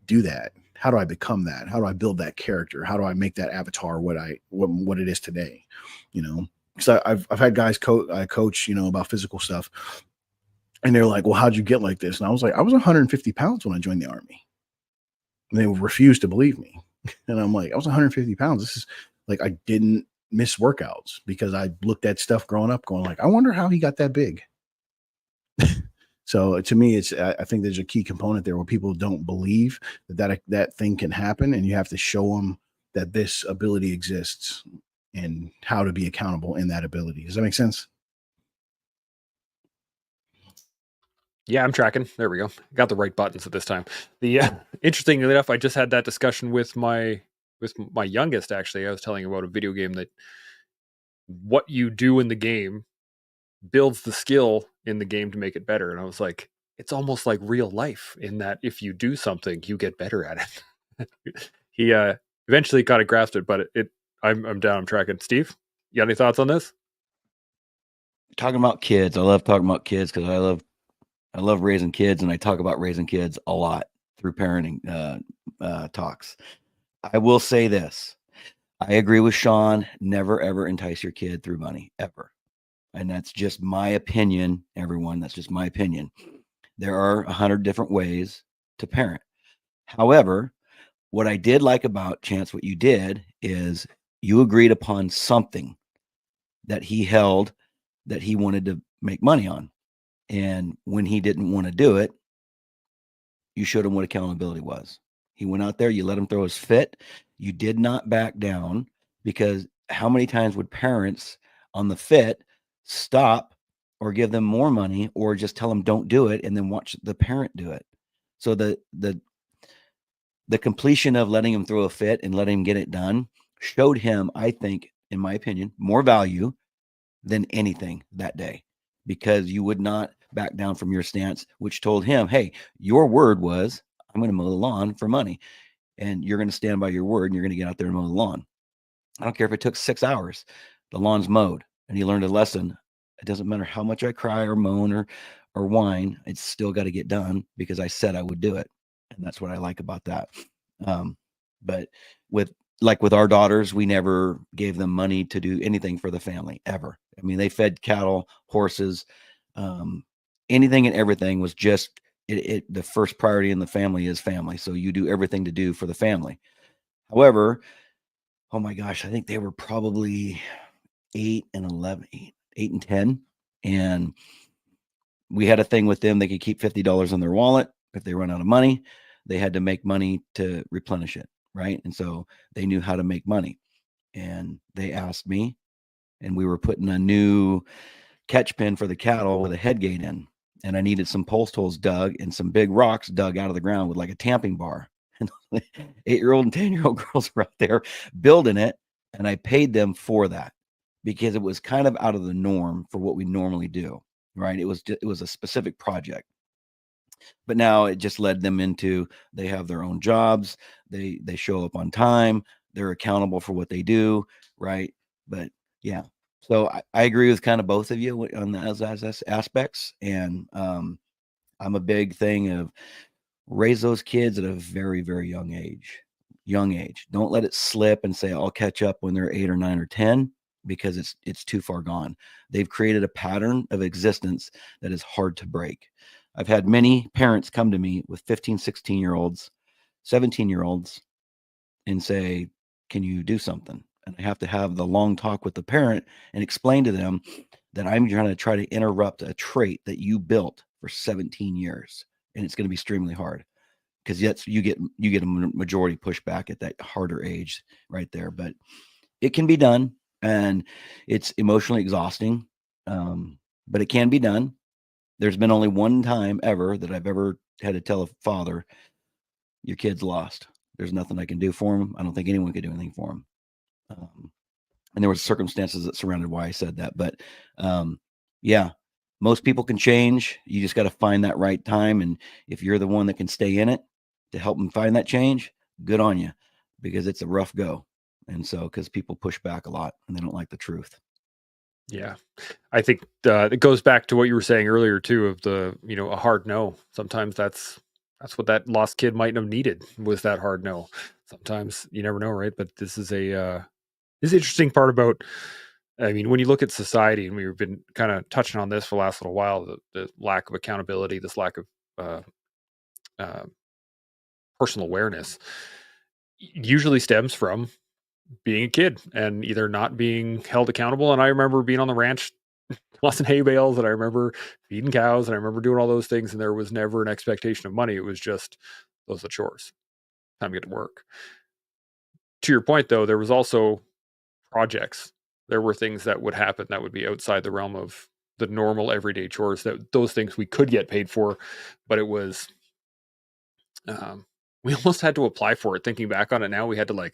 do that? How do I become that? How do I build that character? How do I make that avatar what it is today? Because I've had guys coach, about physical stuff, and they're like, well, how'd you get like this? And I was like, I was 150 pounds when I joined the Army. And they refused to believe me. And I'm like, I was 150 pounds. This is like, I didn't miss workouts because I looked at stuff growing up going like, I wonder how he got that big. So to me, I think there's a key component there where people don't believe that thing can happen, and you have to show them that this ability exists and how to be accountable in that ability. Does that make sense? Yeah, I'm tracking. There we go. Got the right buttons at this time. The interesting enough, I just had that discussion with my youngest. Actually, I was telling him about a video game that what you do in the game builds the skill in the game to make it better. And I was like, it's almost like real life in that if you do something, you get better at it. He eventually kind of grasped it, but I'm down. I'm tracking. Steve, you got any thoughts on this? Talking about kids, I love talking about kids because I love raising kids, and I talk about raising kids a lot through parenting talks. I will say this. I agree with Sean. Never, ever entice your kid through money, ever. And that's just my opinion, everyone. That's just my opinion. There are 100 different ways to parent. However, what I did like about Chance, what you did is you agreed upon something that he held that he wanted to make money on. And when he didn't want to do it, you showed him what accountability was. He went out there, you let him throw his fit. You did not back down, because how many times would parents on the fit stop or give them more money or just tell them don't do it and then watch the parent do it? So the completion of letting him throw a fit and letting him get it done showed him, I think, in my opinion, more value than anything that day, because you would not back down from your stance, which told him, hey, your word was, I'm going to mow the lawn for money, and you're going to stand by your word and you're going to get out there and mow the lawn. I don't care if it took 6 hours, the lawn's mowed. And he learned a lesson. It doesn't matter how much I cry or moan or whine, it's still got to get done because I said I would do it. And that's what I like about that. But with our daughters, we never gave them money to do anything for the family ever. I mean, they fed cattle, horses, anything and everything was just the first priority in the family is family. So you do everything to do for the family. However, oh my gosh, I think they were probably 8 and 11, 8 and 10. And we had a thing with them. They could keep $50 in their wallet. If they run out of money, they had to make money to replenish it. Right. And so they knew how to make money. And they asked me, and we were putting a new catch pin for the cattle with a head gate in. And I needed some post holes dug and some big rocks dug out of the ground with like a tamping bar. And 8-year-old and 10-year-old girls were out there building it. And I paid them for that because it was kind of out of the norm for what we normally do. Right. It was a specific project. But now it just led them into, they have their own jobs. They show up on time. They're accountable for what they do. Right. But yeah. So I agree with kind of both of you on those aspects. And I'm a big thing of raise those kids at a very, very young age. Don't let it slip and say, I'll catch up when they're 8 or 9 or 10, because it's too far gone. They've created a pattern of existence that is hard to break. I've had many parents come to me with 15, 16-year-olds, 17-year-olds and say, can you do something? And I have to have the long talk with the parent and explain to them that I'm try to interrupt a trait that you built for 17 years. And it's going to be extremely hard, because yes, you get a majority pushback at that harder age right there. But it can be done, and it's emotionally exhausting. But it can be done. There's been only one time ever that I've ever had to tell a father, your kid's lost. There's nothing I can do for him. I don't think anyone could do anything for him. And there were circumstances that surrounded why I said that. But yeah, most people can change. You just got to find that right time. And if you're the one that can stay in it to help them find that change, good on you, because it's a rough go. And so, because people push back a lot and they don't like the truth. Yeah. I think it goes back to what you were saying earlier too, of the, a hard no. Sometimes that's what that lost kid might have needed, was that hard no. Sometimes you never know, right? But this is this interesting part about, I mean, when you look at society, and we've been kind of touching on this for the last little while, the lack of accountability, this lack of uh, personal awareness usually stems from being a kid and either not being held accountable. And I remember being on the ranch, tossing hay bales, and I remember feeding cows, and I remember doing all those things, and there was never an expectation of money. It was just, those are the chores. Time to get to work. To your point, though, there was also projects. There were things that would happen that would be outside the realm of the normal everyday chores, that those things we could get paid for, but it was, we almost had to apply for it. Thinking back on it now, we had to like,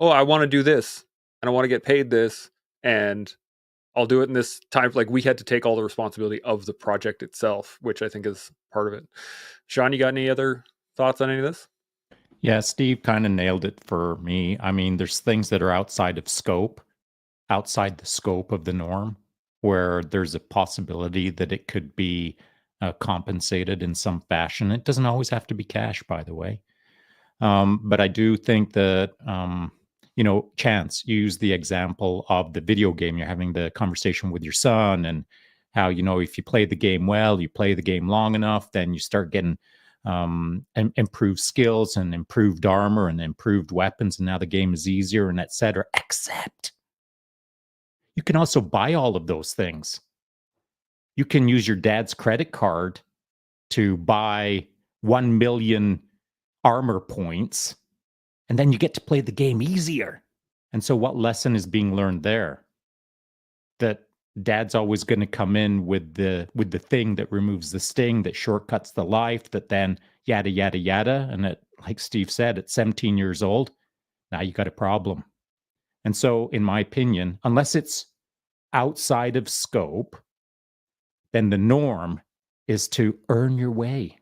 oh, I want to do this and I want to get paid this, and I'll do it in this time. Like, we had to take all the responsibility of the project itself, which I think is part of it. Sean, you got any other thoughts on any of this? Yeah, Steve kind of nailed it for me. I mean, there's things that are outside of scope, outside the scope of the norm, where there's a possibility that it could be compensated in some fashion. It doesn't always have to be cash, by the way. But I do think that, Chance, you use the example of the video game. You're having the conversation with your son, and how, if you play the game well, you play the game long enough, then you start getting improved skills and improved armor and improved weapons, and now the game is easier, and etc. Except you can also buy all of those things. You can use your dad's credit card to buy 1 million armor points, and then you get to play the game easier. And so what lesson is being learned there? That dad's always going to come in with the thing that removes the sting, that shortcuts the life, that then yada, yada, yada. And it, like Steve said, at 17 years old, now you got a problem. And so, in my opinion, unless it's outside of scope, then the norm is to earn your way.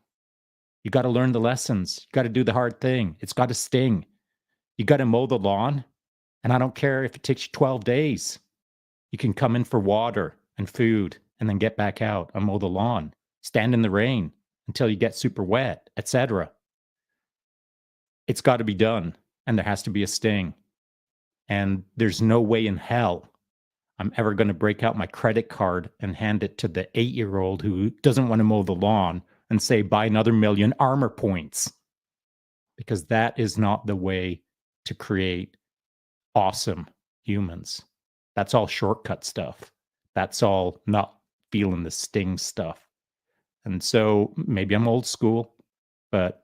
You got to learn the lessons. You got to do the hard thing. It's got to sting. You got to mow the lawn. And I don't care if it takes you 12 days. You can come in for water and food and then get back out and mow the lawn. Stand in the rain until you get super wet, etc. It's got to be done. And there has to be a sting. And there's no way in hell I'm ever going to break out my credit card and hand it to the 8-year-old who doesn't want to mow the lawn and say, buy another 1 million armor points. Because that is not the way to create awesome humans. That's all shortcut stuff. That's all not feeling the sting stuff. And so maybe I'm old school, but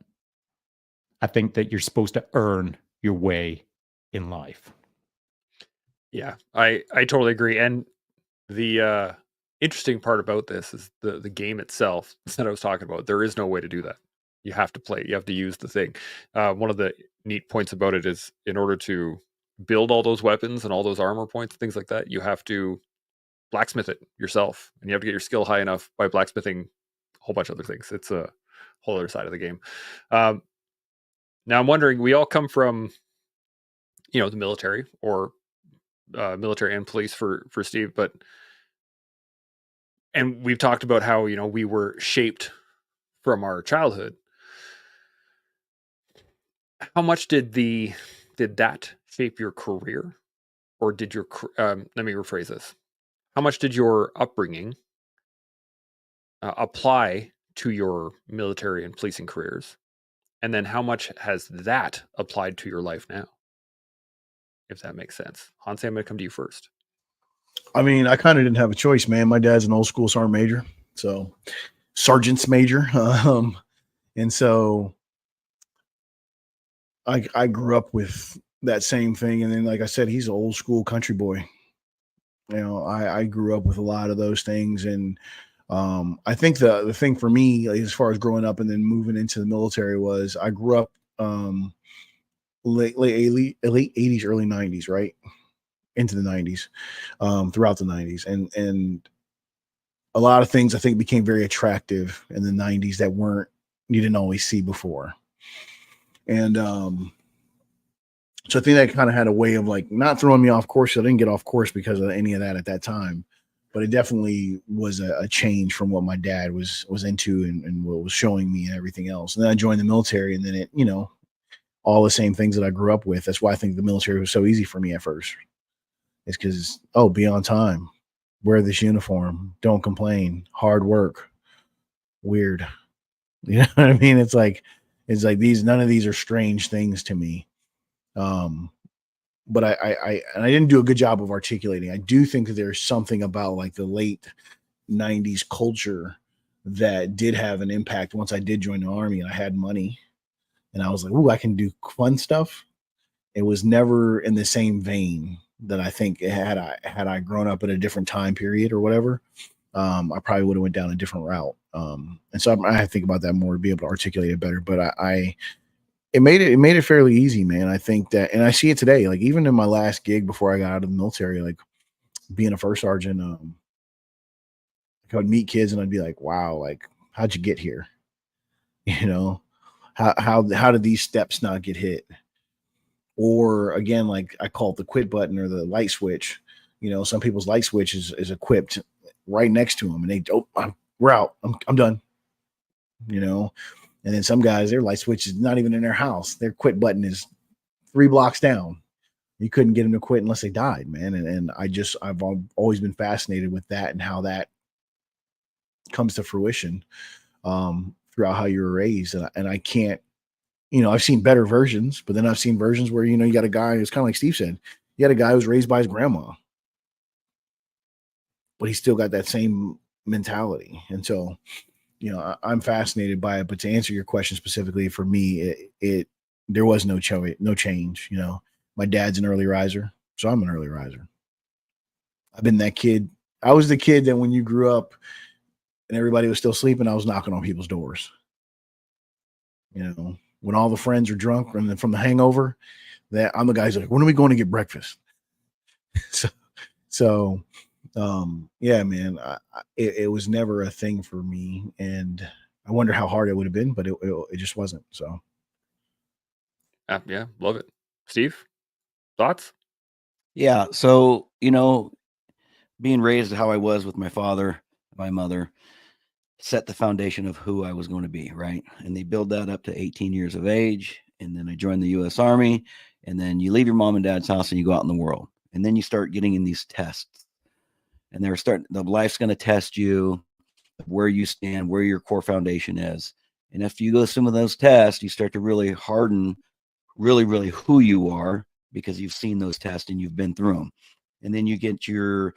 I think that you're supposed to earn your way in life. Yeah, I totally agree. And the interesting part about this is the game itself that I was talking about. There is no way to do that. You have to play. You have to use the thing. One of the neat points about it is, in order to build all those weapons and all those armor points, things like that, you have to blacksmith it yourself, and you have to get your skill high enough by blacksmithing a whole bunch of other things. It's a whole other side of the game. Now I'm wondering, we all come from, the military, or military and police for Steve, and we've talked about how, we were shaped from our childhood. How much did that shape your career, or did your let me rephrase this? How much did your upbringing apply to your military and policing careers, and then how much has that applied to your life now? If that makes sense, Hansi, I'm going to come to you first. I mean, I kind of didn't have a choice, man. My dad's an old school sergeant major, so sergeant's major, and so I grew up with that same thing. And then, like I said, he's an old school country boy. I grew up with a lot of those things, and I think the thing for me, like, as far as growing up and then moving into the military, was I grew up late 80s, early 90s, right into the 90s, throughout the 90s, and a lot of things I think became very attractive in the 90s that you didn't always see before. And so I think that kind of had a way of like not throwing me off course. I didn't get off course because of any of that at that time, but it definitely was a change from what my dad was into and what was showing me and everything else. And then I joined the military, and then it, all the same things that I grew up with. That's why I think the military was so easy for me at first. It's because, be on time, wear this uniform, don't complain, hard work, weird. You know what I mean? It's like none of these are strange things to me. But I didn't do a good job of articulating. I do think that there's something about like the late 90s culture that did have an impact once I did join the Army and I had money and I was like, ooh, I can do fun stuff. It was never in the same vein that I think had I grown up in a different time period or whatever. I probably would have went down a different route. And so I have to think about that more to be able to articulate it better. But it made it fairly easy, man. I think that, and I see it today, like even in my last gig before I got out of the military, like being a first sergeant, I would meet kids and I'd be like, wow, like, how'd you get here? How did these steps not get hit? Or again, like I call it the quit button or the light switch. Some people's light switch is equipped right next to them, and we're out. I'm done. And then some guys, their light switch is not even in their house. Their quit button is 3 blocks down. You couldn't get them to quit unless they died, man. And I've always been fascinated with that and how that comes to fruition throughout how you were raised. And I can't, I've seen better versions, but then I've seen versions where, you got a guy who's kind of like Steve said, you got a guy who's raised by his grandma, but he still got that same mentality. And so, I'm fascinated by it. But to answer your question specifically, for me, there was no change. My dad's an early riser, so I'm an early riser. I've been that kid. I was the kid that when you grew up and everybody was still sleeping, I was knocking on people's doors. When all the friends are drunk and then from the hangover, that I'm the guy's like, when are we going to get breakfast? So yeah, man, it was never a thing for me, and I wonder how hard it would have been, but it just wasn't. So yeah, love it. Steve, thoughts? Yeah. So, being raised how I was with my father, my mother, set the foundation of who I was going to be, right? And they build that up to 18 years of age. And then I joined the US Army. And then you leave your mom and dad's house and you go out in the world. And then you start getting in these tests. And the life's going to test you, where you stand, where your core foundation is. And after you go through some of those tests, you start to really harden really, really who you are, because you've seen those tests and you've been through them. And then you get your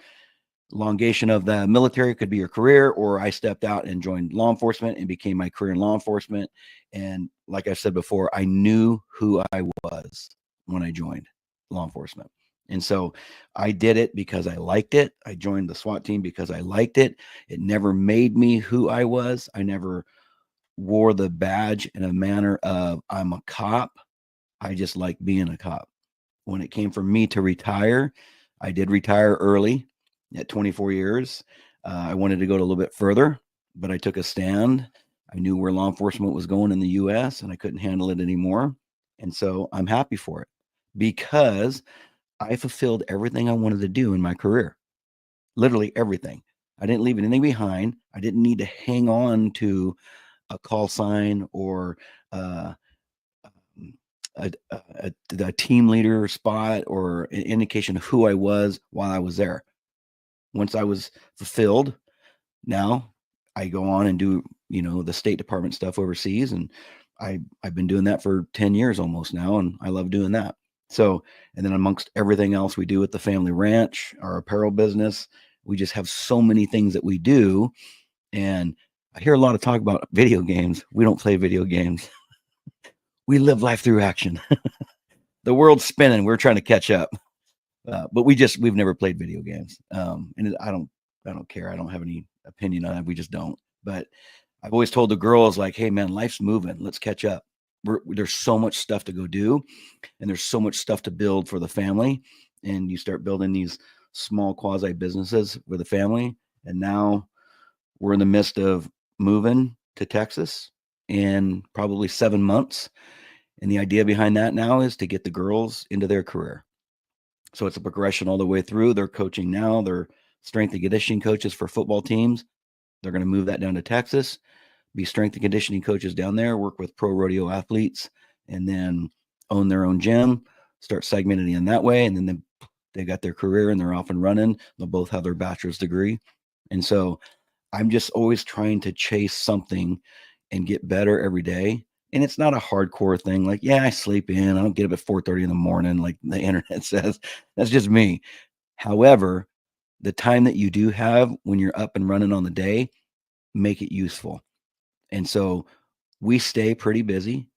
elongation of the military, could be your career, or I stepped out and joined law enforcement and became my career in law enforcement. And like I said before, I knew who I was when I joined law enforcement. And so I did it because I liked it. I joined the SWAT team because I liked it. It never made me who I was. I never wore the badge in a manner of I'm a cop. I just like being a cop. When it came for me to retire, I did retire early at 24 years. I wanted to go a little bit further, but I took a stand. I knew where law enforcement was going in the US and I couldn't handle it anymore. And so I'm happy for it because I fulfilled everything I wanted to do in my career. Literally everything. I didn't leave anything behind. I didn't need to hang on to a call sign or a team leader spot or an indication of who I was while I was there. Once I was fulfilled, now I go on and do, the State Department stuff overseas. And I've been doing that for 10 years almost now. And I love doing that. So, and then amongst everything else we do at the family ranch, our apparel business, we just have so many things that we do. And I hear a lot of talk about video games. We don't play video games. We live life through action. The world's spinning. We're trying to catch up. But we've never played video games. And I don't care. I don't have any opinion on it. We just don't. But I've always told the girls, like, hey man, life's moving. Let's catch up. There's so much stuff to go do. And there's so much stuff to build for the family. And you start building these small quasi businesses with the family. And now We're in the midst of moving to Texas in probably 7 months. And the idea behind that now is to get the girls into their career. So it's a progression all the way through. They're coaching now. They're strength and conditioning coaches for football teams. They're going to move that down to Texas, be strength and conditioning coaches down there, work with pro rodeo athletes, and then own their own gym, start segmenting in that way. And then they got their career and they're off and running. They'll both have their bachelor's degree. And so I'm just always trying to chase something and get better every day. And it's not a hardcore thing. Like, yeah, I sleep in. I don't get up at 4:30 in the morning, like the internet says. That's just me. However, the time that you do have when you're up and running on the day, make it useful. And so we stay pretty busy.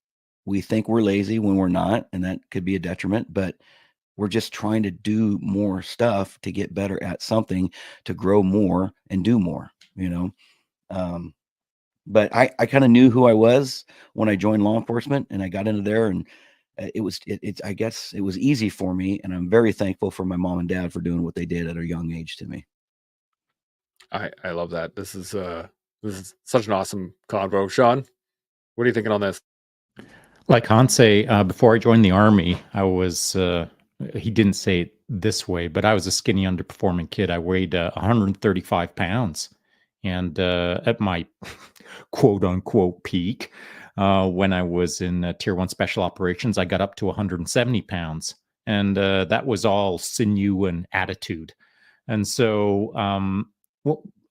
We think we're lazy when we're not, and that could be a detriment, but we're just trying to do more stuff to get better at something, to grow more and do more, you know? But I kind of knew who I was when I joined law enforcement, and I got into there, and I guess it was easy for me. And I'm very thankful for my mom and dad for doing what they did at a young age to me. I love that. This is such an awesome convo. Sean, what are you thinking on this? Like Hanse, before I joined the Army, I was, he didn't say it this way, but I was a skinny, underperforming kid. I weighed 135 pounds. And at my quote unquote peak, when I was in Tier 1 Special Operations, I got up to 170 pounds. And that was all sinew and attitude. And so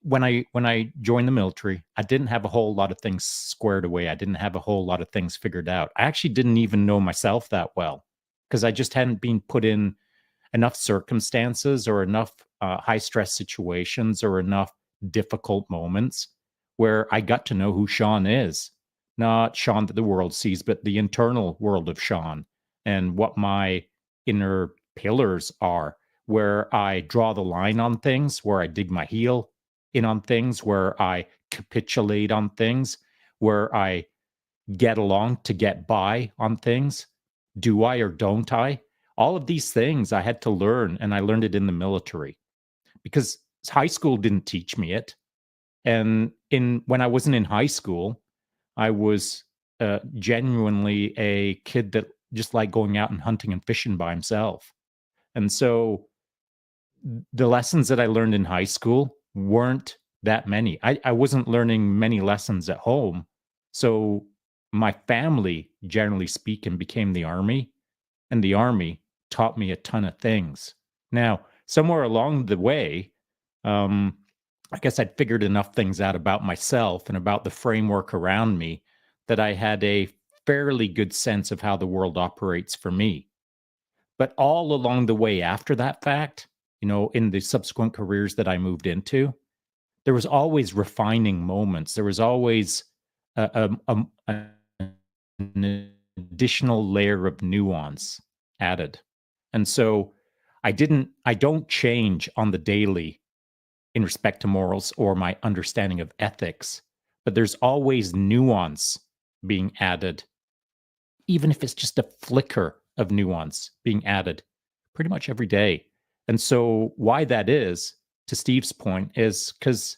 when I joined the military, I didn't have a whole lot of things squared away. I didn't have a whole lot of things figured out. I actually didn't even know myself that well because I just hadn't been put in enough circumstances or enough high stress situations or enough difficult moments where I got to know who Sean is. Not Sean that the world sees, but the internal world of Sean and what my inner pillars are, where I draw the line on things, where I dig my heel in on things, where I capitulate on things, where I get along to get by on things. Do I or don't I? All of these things I had to learn, and I learned it in the military because high school didn't teach me it. And when I wasn't in high school, I was genuinely a kid that just liked going out and hunting and fishing by himself. And so the lessons that I learned in high school weren't that many. I wasn't learning many lessons at home. So my family, generally speaking, became the Army, and the Army taught me a ton of things. Now, somewhere along the way, I guess I'd figured enough things out about myself and about the framework around me that I had a fairly good sense of how the world operates for me. But all along the way after that fact, in the subsequent careers that I moved into, there was always refining moments. There was always an additional layer of nuance added. And so I don't change on the daily in respect to morals or my understanding of ethics, but there's always nuance being added, even if it's just a flicker of nuance being added pretty much every day. And so why that is, to Steve's point, is because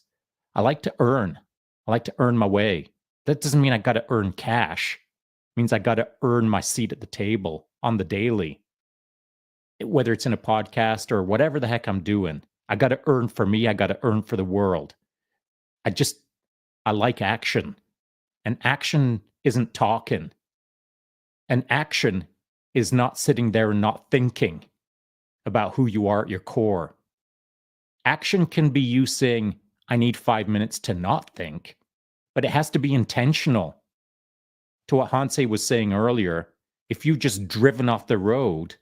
I like to earn. I like to earn my way. That doesn't mean I got to earn cash. It means I got to earn my seat at the table on the daily, whether it's in a podcast or whatever the heck I'm doing. I got to earn for me. I got to earn for the world. I like action. And action isn't talking. And action is not sitting there and not thinking about who you are at your core. Action can be you saying, I need 5 minutes to not think, but it has to be intentional. To what Hanse was saying earlier, if you just driven off the road,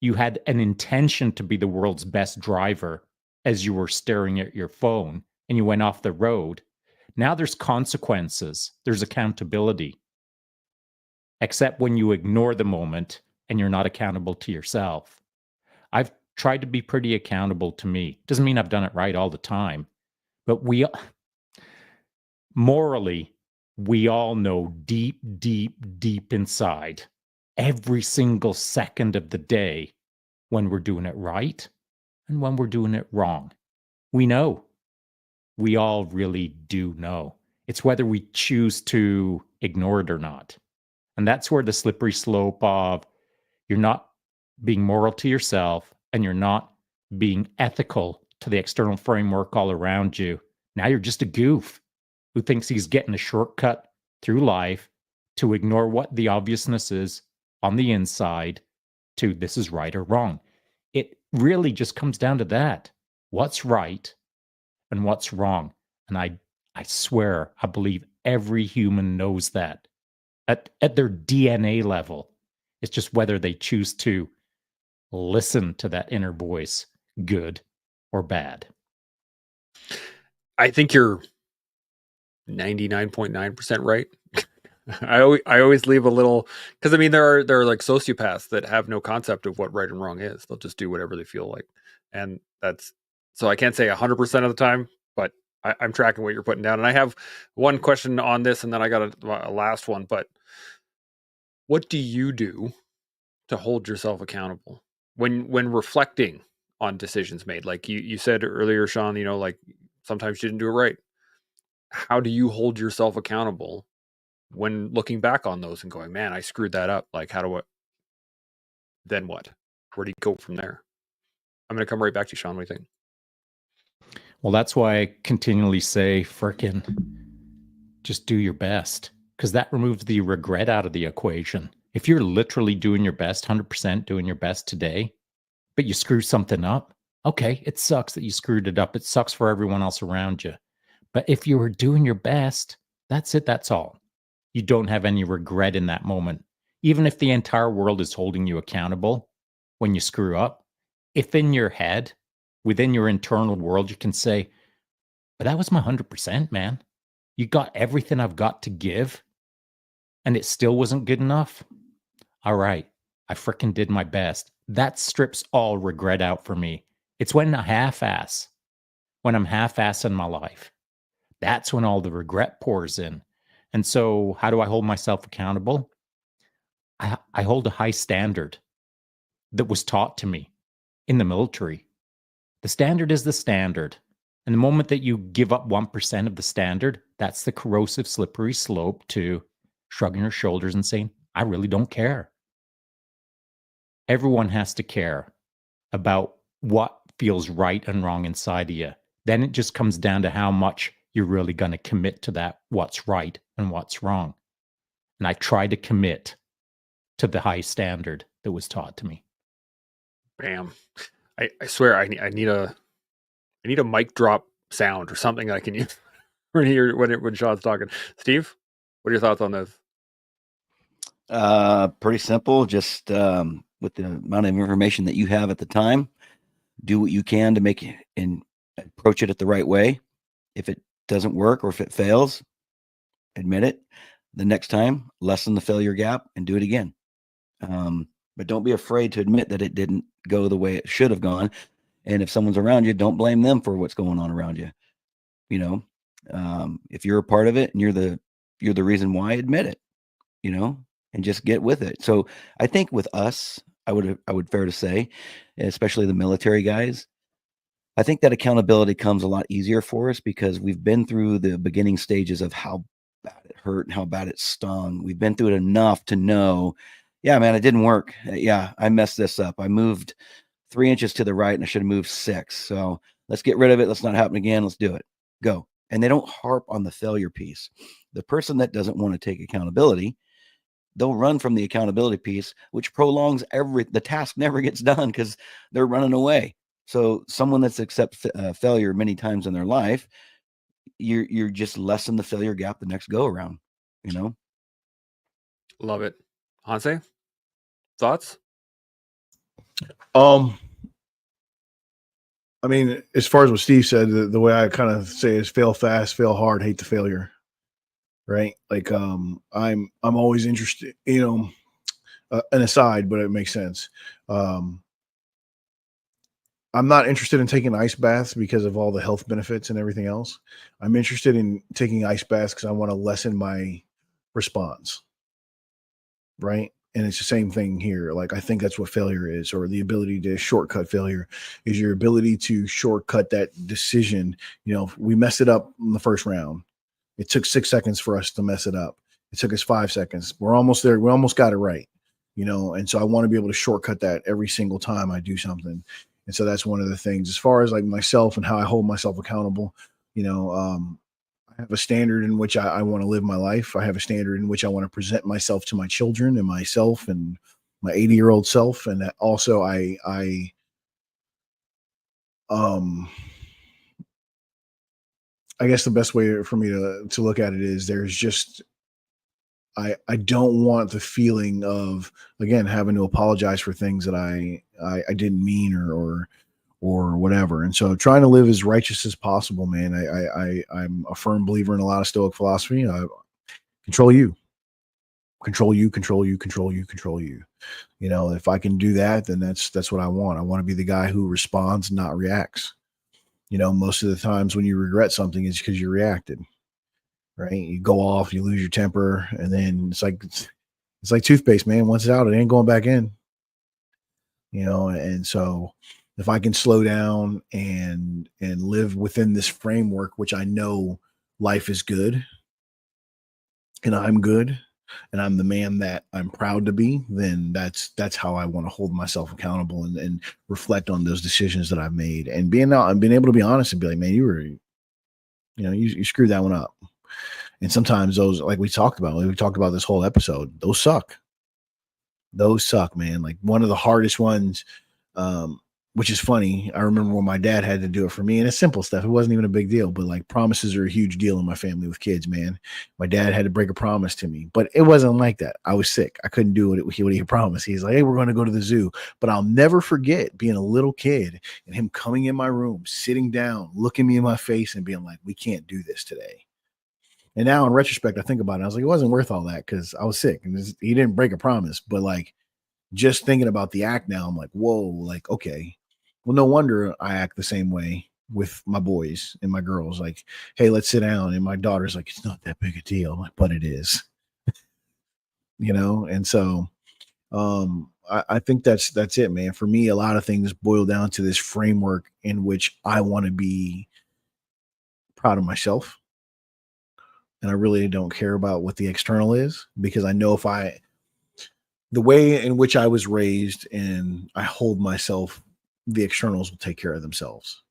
you had an intention to be the world's best driver as you were staring at your phone and you went off the road. Now there's consequences. There's accountability. Except when you ignore the moment and you're not accountable to yourself. I've tried to be pretty accountable to me. Doesn't mean I've done it right all the time, but morally, we all know deep, deep, deep inside, every single second of the day, when we're doing it right and when we're doing it wrong. We know. we all really do know. It's whether we choose to ignore it or not. And that's where the slippery slope of you're not being moral to yourself and you're not being ethical to the external framework all around you. Now you're just a goof who thinks he's getting a shortcut through life to ignore what the obviousness is on the inside to this is right or wrong. It really just comes down to that. What's right and what's wrong? And I swear, I believe every human knows that at their DNA level. It's just whether they choose to listen to that inner voice, good or bad. I think you're 99.9% right. I always leave a little, because I mean there are like sociopaths that have no concept of what right and wrong is. They'll just do whatever they feel like, and that's so I can't say 100% of the time, but I'm tracking what you're putting down. And I have one question on this, and then I got a last one. But what do you do to hold yourself accountable when reflecting on decisions made? Like you said earlier, Sean, like sometimes you didn't do it right. How do you hold yourself accountable when looking back on those and going, man, I screwed that up? Like, then what? Where do you go from there? I'm going to come right back to you, Sean. What do you think? Well, that's why I continually say, frickin' just do your best, because that removes the regret out of the equation. If you're literally doing your best, 100% doing your best today, but you screw something up, okay, it sucks that you screwed it up. It sucks for everyone else around you. But if you were doing your best, that's it. That's all. You don't have any regret in that moment. Even if the entire world is holding you accountable when you screw up, if in your head, within your internal world, you can say, but that was my 100%, man. You got everything I've got to give, and it still wasn't good enough. All right, I frickin' did my best. That strips all regret out for me. It's when I'm half-assing my life. That's when all the regret pours in. And so how do I hold myself accountable? I hold a high standard that was taught to me in the military. The standard is the standard. And the moment that you give up 1% of the standard, that's the corrosive, slippery slope to shrugging your shoulders and saying, I really don't care. Everyone has to care about what feels right and wrong inside of you. Then it just comes down to how much you're really going to commit to that, what's right and what's wrong. And I try to commit to the high standard that was taught to me. Bam. I swear I need a mic drop sound or something I can use when Sean's talking. Steve, what are your thoughts on this? Pretty simple. Just with the amount of information that you have at the time, do what you can to make it and approach it at the right way. If it doesn't work or if it fails, admit it. The next time, lessen the failure gap and do it again. But don't be afraid to admit that it didn't go the way it should have gone. And if someone's around you, don't blame them for what's going on around you. If you're a part of it and you're the reason why, admit it, and just get with it. So I think with us, I would fair to say, especially the military guys, I think that accountability comes a lot easier for us because we've been through the beginning stages of how bad it hurt and how bad it stung. We've been through it enough to know, yeah, man, it didn't work. Yeah, I messed this up. I moved 3 inches to the right and I should have moved 6. So let's get rid of it. Let's not happen again. Let's do it. Go. And they don't harp on the failure piece. The person that doesn't want to take accountability, they'll run from the accountability piece, which prolongs the task never gets done because they're running away. So someone that's accepted failure many times in their life, you're just lessen the failure gap the next go around, Love it. Hanse, thoughts? I mean, as far as what Steve said, the way I kind of say is fail fast, fail hard, hate the failure. Right? Like, I'm always interested, an aside, but it makes sense. I'm not interested in taking ice baths because of all the health benefits and everything else. I'm interested in taking ice baths because I want to lessen my response. Right? And it's the same thing here. Like, I think that's what failure is, or the ability to shortcut failure is your ability to shortcut that decision. You know, we messed it up in the first round. It took 6 seconds for us to mess it up. It took us 5 seconds. We're almost there. We almost got it right, you know? And so I want to be able to shortcut that every single time I do something. And so that's one of the things as far as like myself and how I hold myself accountable. You know, I have a standard in which I want to live my life. I have a standard in which I want to present myself to my children and myself and my 80-year-old self. And that also I guess the best way for me to look at it is there's just, I don't want the feeling of, again, having to apologize for things that I didn't mean or whatever. And so trying to live as righteous as possible, man. I'm a firm believer in a lot of Stoic philosophy. Control you, control you, control you, control you, control you. You know, if I can do that, then that's what I want. I want to be the guy who responds, not reacts. You know, most of the times when you regret something, it's because you reacted, right? You go off, you lose your temper, and then it's like toothpaste, man. Once it's out, it ain't going back in. You know, and so if I can slow down and live within this framework, which I know life is good and I'm good and I'm the man that I'm proud to be, then that's how I want to hold myself accountable and reflect on those decisions that I've made and being able to be honest and be like, man, you screwed that one up. And sometimes those, like we talked about this whole episode, those suck, man. Like one of the hardest ones, which is funny. I remember when my dad had to do it for me, and it's simple stuff. It wasn't even a big deal, but like promises are a huge deal in my family with kids, man. My dad had to break a promise to me, but it wasn't like that. I was sick. I couldn't do what he promised. He's like, hey, we're going to go to the zoo. But I'll never forget being a little kid and him coming in my room, sitting down, looking me in my face and being like, we can't do this today. And now in retrospect, I think about it. I was like, it wasn't worth all that because I was sick and he didn't break a promise. But like just thinking about the act now, I'm like, whoa, like, okay. Well, no wonder I act the same way with my boys and my girls. Like, hey, let's sit down. And my daughter's like, it's not that big a deal. I'm like, but it is. You know, and so I think that's it, man. For me, a lot of things boil down to this framework in which I want to be proud of myself. And I really don't care about what the external is because I know the way in which I was raised and I hold myself, the externals will take care of themselves.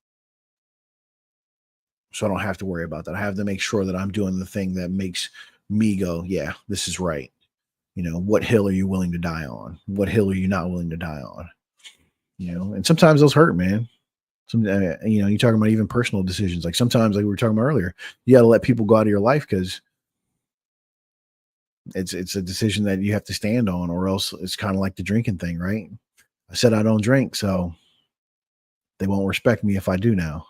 So I don't have to worry about that. I have to make sure that I'm doing the thing that makes me go, yeah, this is right. You know, what hill are you willing to die on? What hill are you not willing to die on? You know, and sometimes those hurt, man. You're talking about even personal decisions. Like sometimes, like we were talking about earlier, you got to let people go out of your life because it's a decision that you have to stand on, or else it's kind of like the drinking thing, right? I said I don't drink, so they won't respect me if I do now.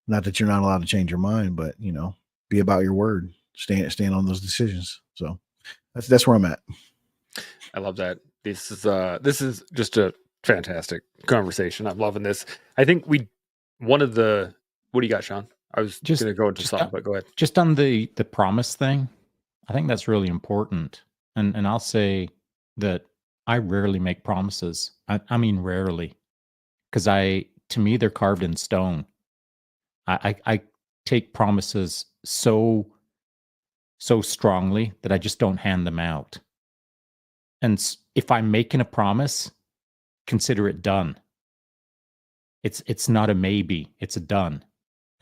Not that you're not allowed to change your mind, but be about your word. Stand on those decisions. So that's where I'm at. I love that. This is just a fantastic conversation. I'm loving this. I think what do you got, Sean? I was just going to go into something, but go ahead. Just on the promise thing, I think that's really important. And I'll say that I rarely make promises. I mean, rarely, because to me, they're carved in stone. I take promises so strongly that I just don't hand them out. And if I'm making a promise, consider it done. It's not a maybe, it's a done.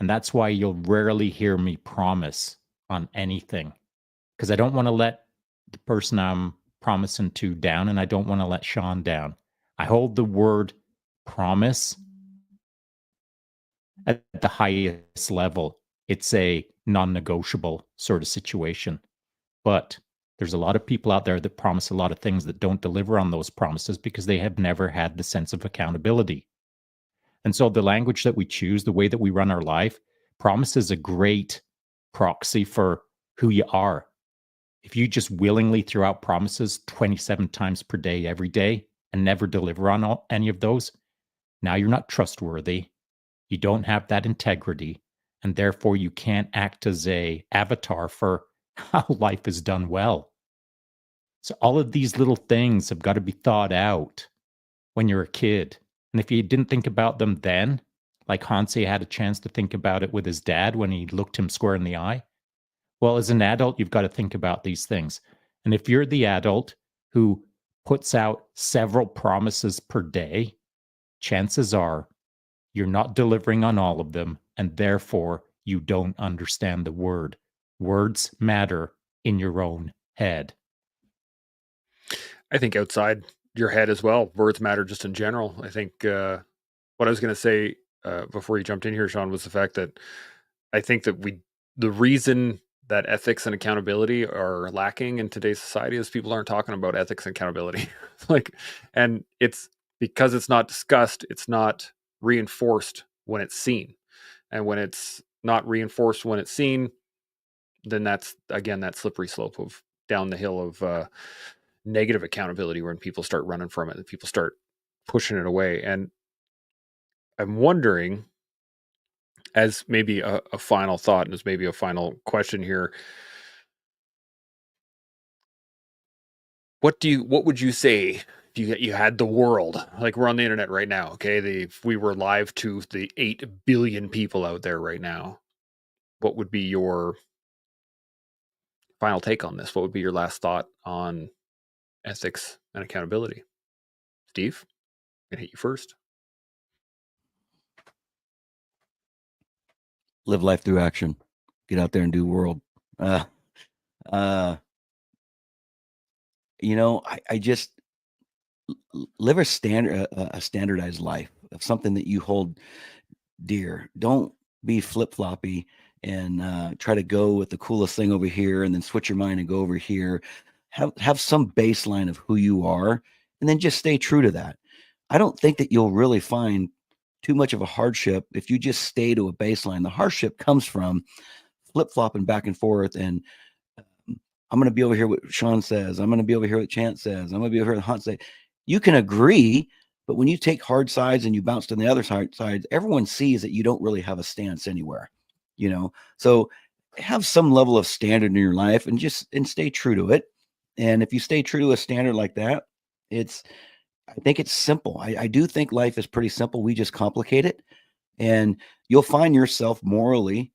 And that's why you'll rarely hear me promise on anything, because I don't want to let the person I'm promising to down, and I don't want to let Sean down. I hold the word promise at the highest level. It's a non-negotiable sort of situation. But there's a lot of people out there that promise a lot of things that don't deliver on those promises because they have never had the sense of accountability. And so the language that we choose, the way that we run our life, promise is a great proxy for who you are. If you just willingly throw out promises 27 times per day, every day, and never deliver on any of those, now you're not trustworthy. You don't have that integrity, and therefore you can't act as a avatar for how life is done well. So all of these little things have got to be thought out when you're a kid. And if you didn't think about them then, like Hansi had a chance to think about it with his dad when he looked him square in the eye, well, as an adult, you've got to think about these things. And if you're the adult who puts out several promises per day, chances are you're not delivering on all of them, and therefore you don't understand the word. Words matter in your own head. I think outside your head as well, words matter just in general. I think what I was going to say before you jumped in here, Sean, was the fact that I think that the reason that ethics and accountability are lacking in today's society is people aren't talking about ethics and accountability. And it's because it's not discussed, it's not reinforced when it's seen. And when it's not reinforced when it's seen, then that's again that slippery slope of down the hill of negative accountability when people start running from it and people start pushing it away. And I'm wondering, as maybe a final thought and as maybe a final question here, what would you say if you had the world, like we're on the internet right now, okay? If we were live to the 8 billion people out there right now, what would be your final take on this? What would be your last thought on ethics and accountability? Steve, I'm gonna hit you first. Live life through action. Get out there and do world. I just live a standardized life of something that you hold dear. Don't be flip-floppy and try to go with the coolest thing over here and then switch your mind and go over here. Have some baseline of who you are and then just stay true to that. I don't think that you'll really find too much of a hardship if you just stay to a baseline. The hardship comes from flip-flopping back and forth and I'm going to be over here what Sean says. I'm going to be over here what Chance says. I'm going to be over here what Hunt says. You can agree, but when you take hard sides and you bounce to the other sides, everyone sees that you don't really have a stance anywhere, So have some level of standard in your life and stay true to it. And if you stay true to a standard like that, I think it's simple. I do think life is pretty simple. We just complicate it, and you'll find yourself morally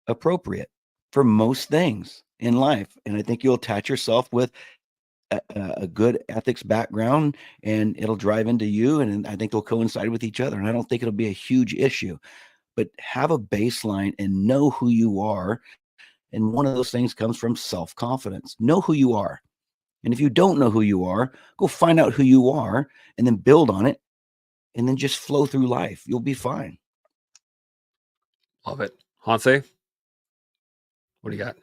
appropriate for most things in life. And I think you'll attach yourself with a good ethics background and it'll drive into you. And I think they'll coincide with each other. And I don't think it'll be a huge issue, but have a baseline and know who you are. And one of those things comes from self-confidence. Know who you are. And if you don't know who you are, go find out who you are and then build on it and then just flow through life. You'll be fine. Love it. Hanse, what do you got?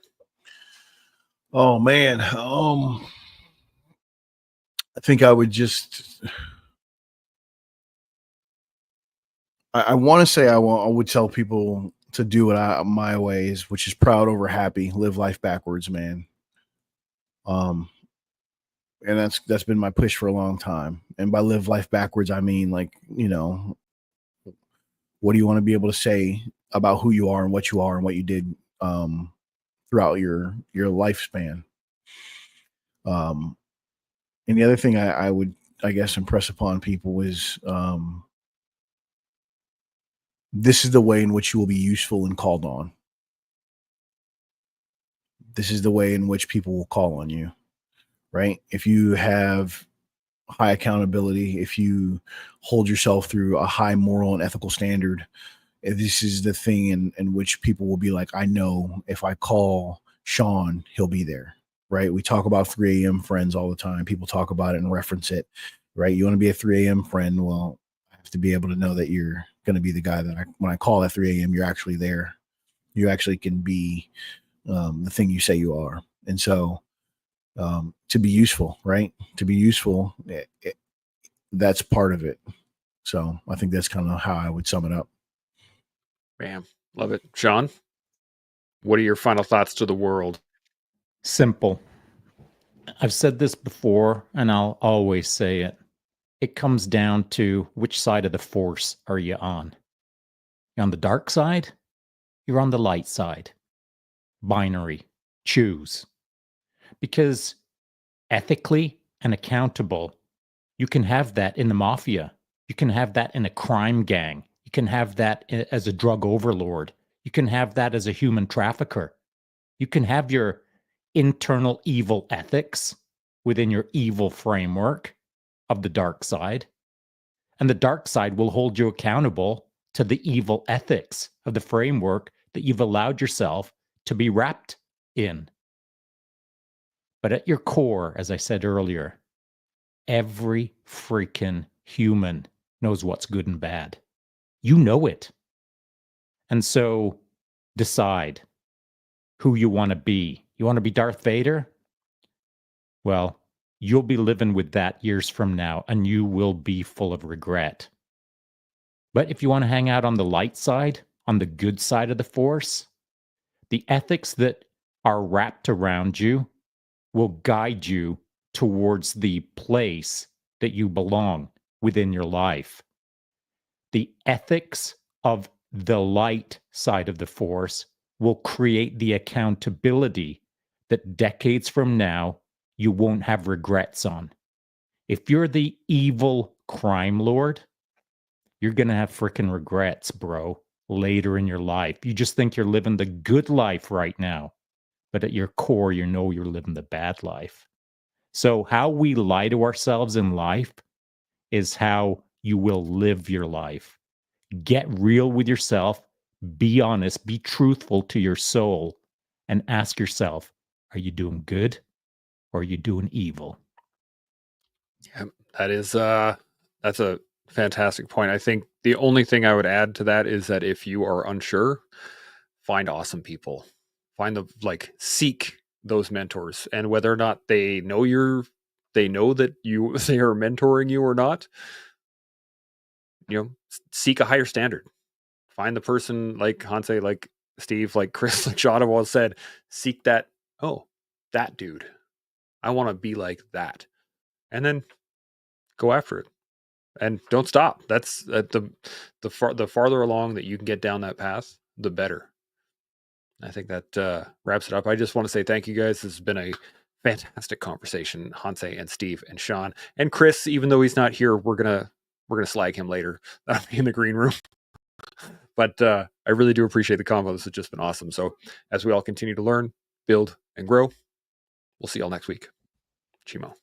Oh man, I think I would I want to say I would tell people to do what my ways, which is proud over happy, live life backwards, man. And that's been my push for a long time. And by live life backwards, I mean what do you want to be able to say about who you are and what you did throughout your lifespan. And the other thing I would, I guess, impress upon people is this is the way in which you will be useful and called on. This is the way in which people will call on you, right? If you have high accountability, if you hold yourself through a high moral and ethical standard, this is the thing in which people will be like, I know if I call Sean, he'll be there, right? We talk about 3 a.m. friends all the time. People talk about it and reference it, right? You want to be a 3 a.m. friend? Well, I have to be able to know that you're going to be the guy that when I call at 3 a.m., you're actually there. You actually can be the thing you say you are. And so to be useful, right? To be useful, that's part of it. So I think that's kind of how I would sum it up. Bam. Love it. Sean, what are your final thoughts to the world? Simple. I've said this before, and I'll always say it. It comes down to which side of the force are you on? You're on the dark side? You're on the light side. Binary. Choose. Because ethically and accountable. You can have that in the mafia. You can have that in a crime gang. You can have that as a drug overlord. You can have that as a human trafficker. You can have your internal evil ethics within your evil framework of the dark side. And the dark side will hold you accountable to the evil ethics of the framework that you've allowed yourself to be wrapped in. But at your core, as I said earlier, every freaking human knows what's good and bad. You know it. And so decide who you want to be. You want to be Darth Vader? Well, you'll be living with that years from now, and you will be full of regret. But if you want to hang out on the light side, on the good side of the Force, the ethics that are wrapped around you will guide you towards the place that you belong within your life. The ethics of the light side of the Force will create the accountability that decades from now you won't have regrets on. If you're the evil crime lord, you're going to have freaking regrets, bro, later in your life. You just think you're living the good life right now, but at your core, you know you're living the bad life. So how we lie to ourselves in life is how you will live your life. Get real with yourself, be honest, be truthful to your soul, and ask yourself, are you doing good or are you doing evil? Yeah, that's a fantastic point. I think the only thing I would add to that is that if you are unsure, find awesome people. Seek those mentors, and whether or not they know that they are mentoring you or not, seek a higher standard. Find the person like Hanse, like Steve, like Chris, like Shadowall said, seek that, that dude. I want to be like that. And then go after it. And don't stop. That's the farther along that you can get down that path, the better. I think that wraps it up. I just want to say thank you guys. This has been a fantastic conversation, Hanse and Steve and Sean and Chris. Even though he's not here, we're gonna slag him later. That'll be in the green room. But I really do appreciate the convo. This has just been awesome. So as we all continue to learn, build, and grow, we'll see y'all next week. Chimo.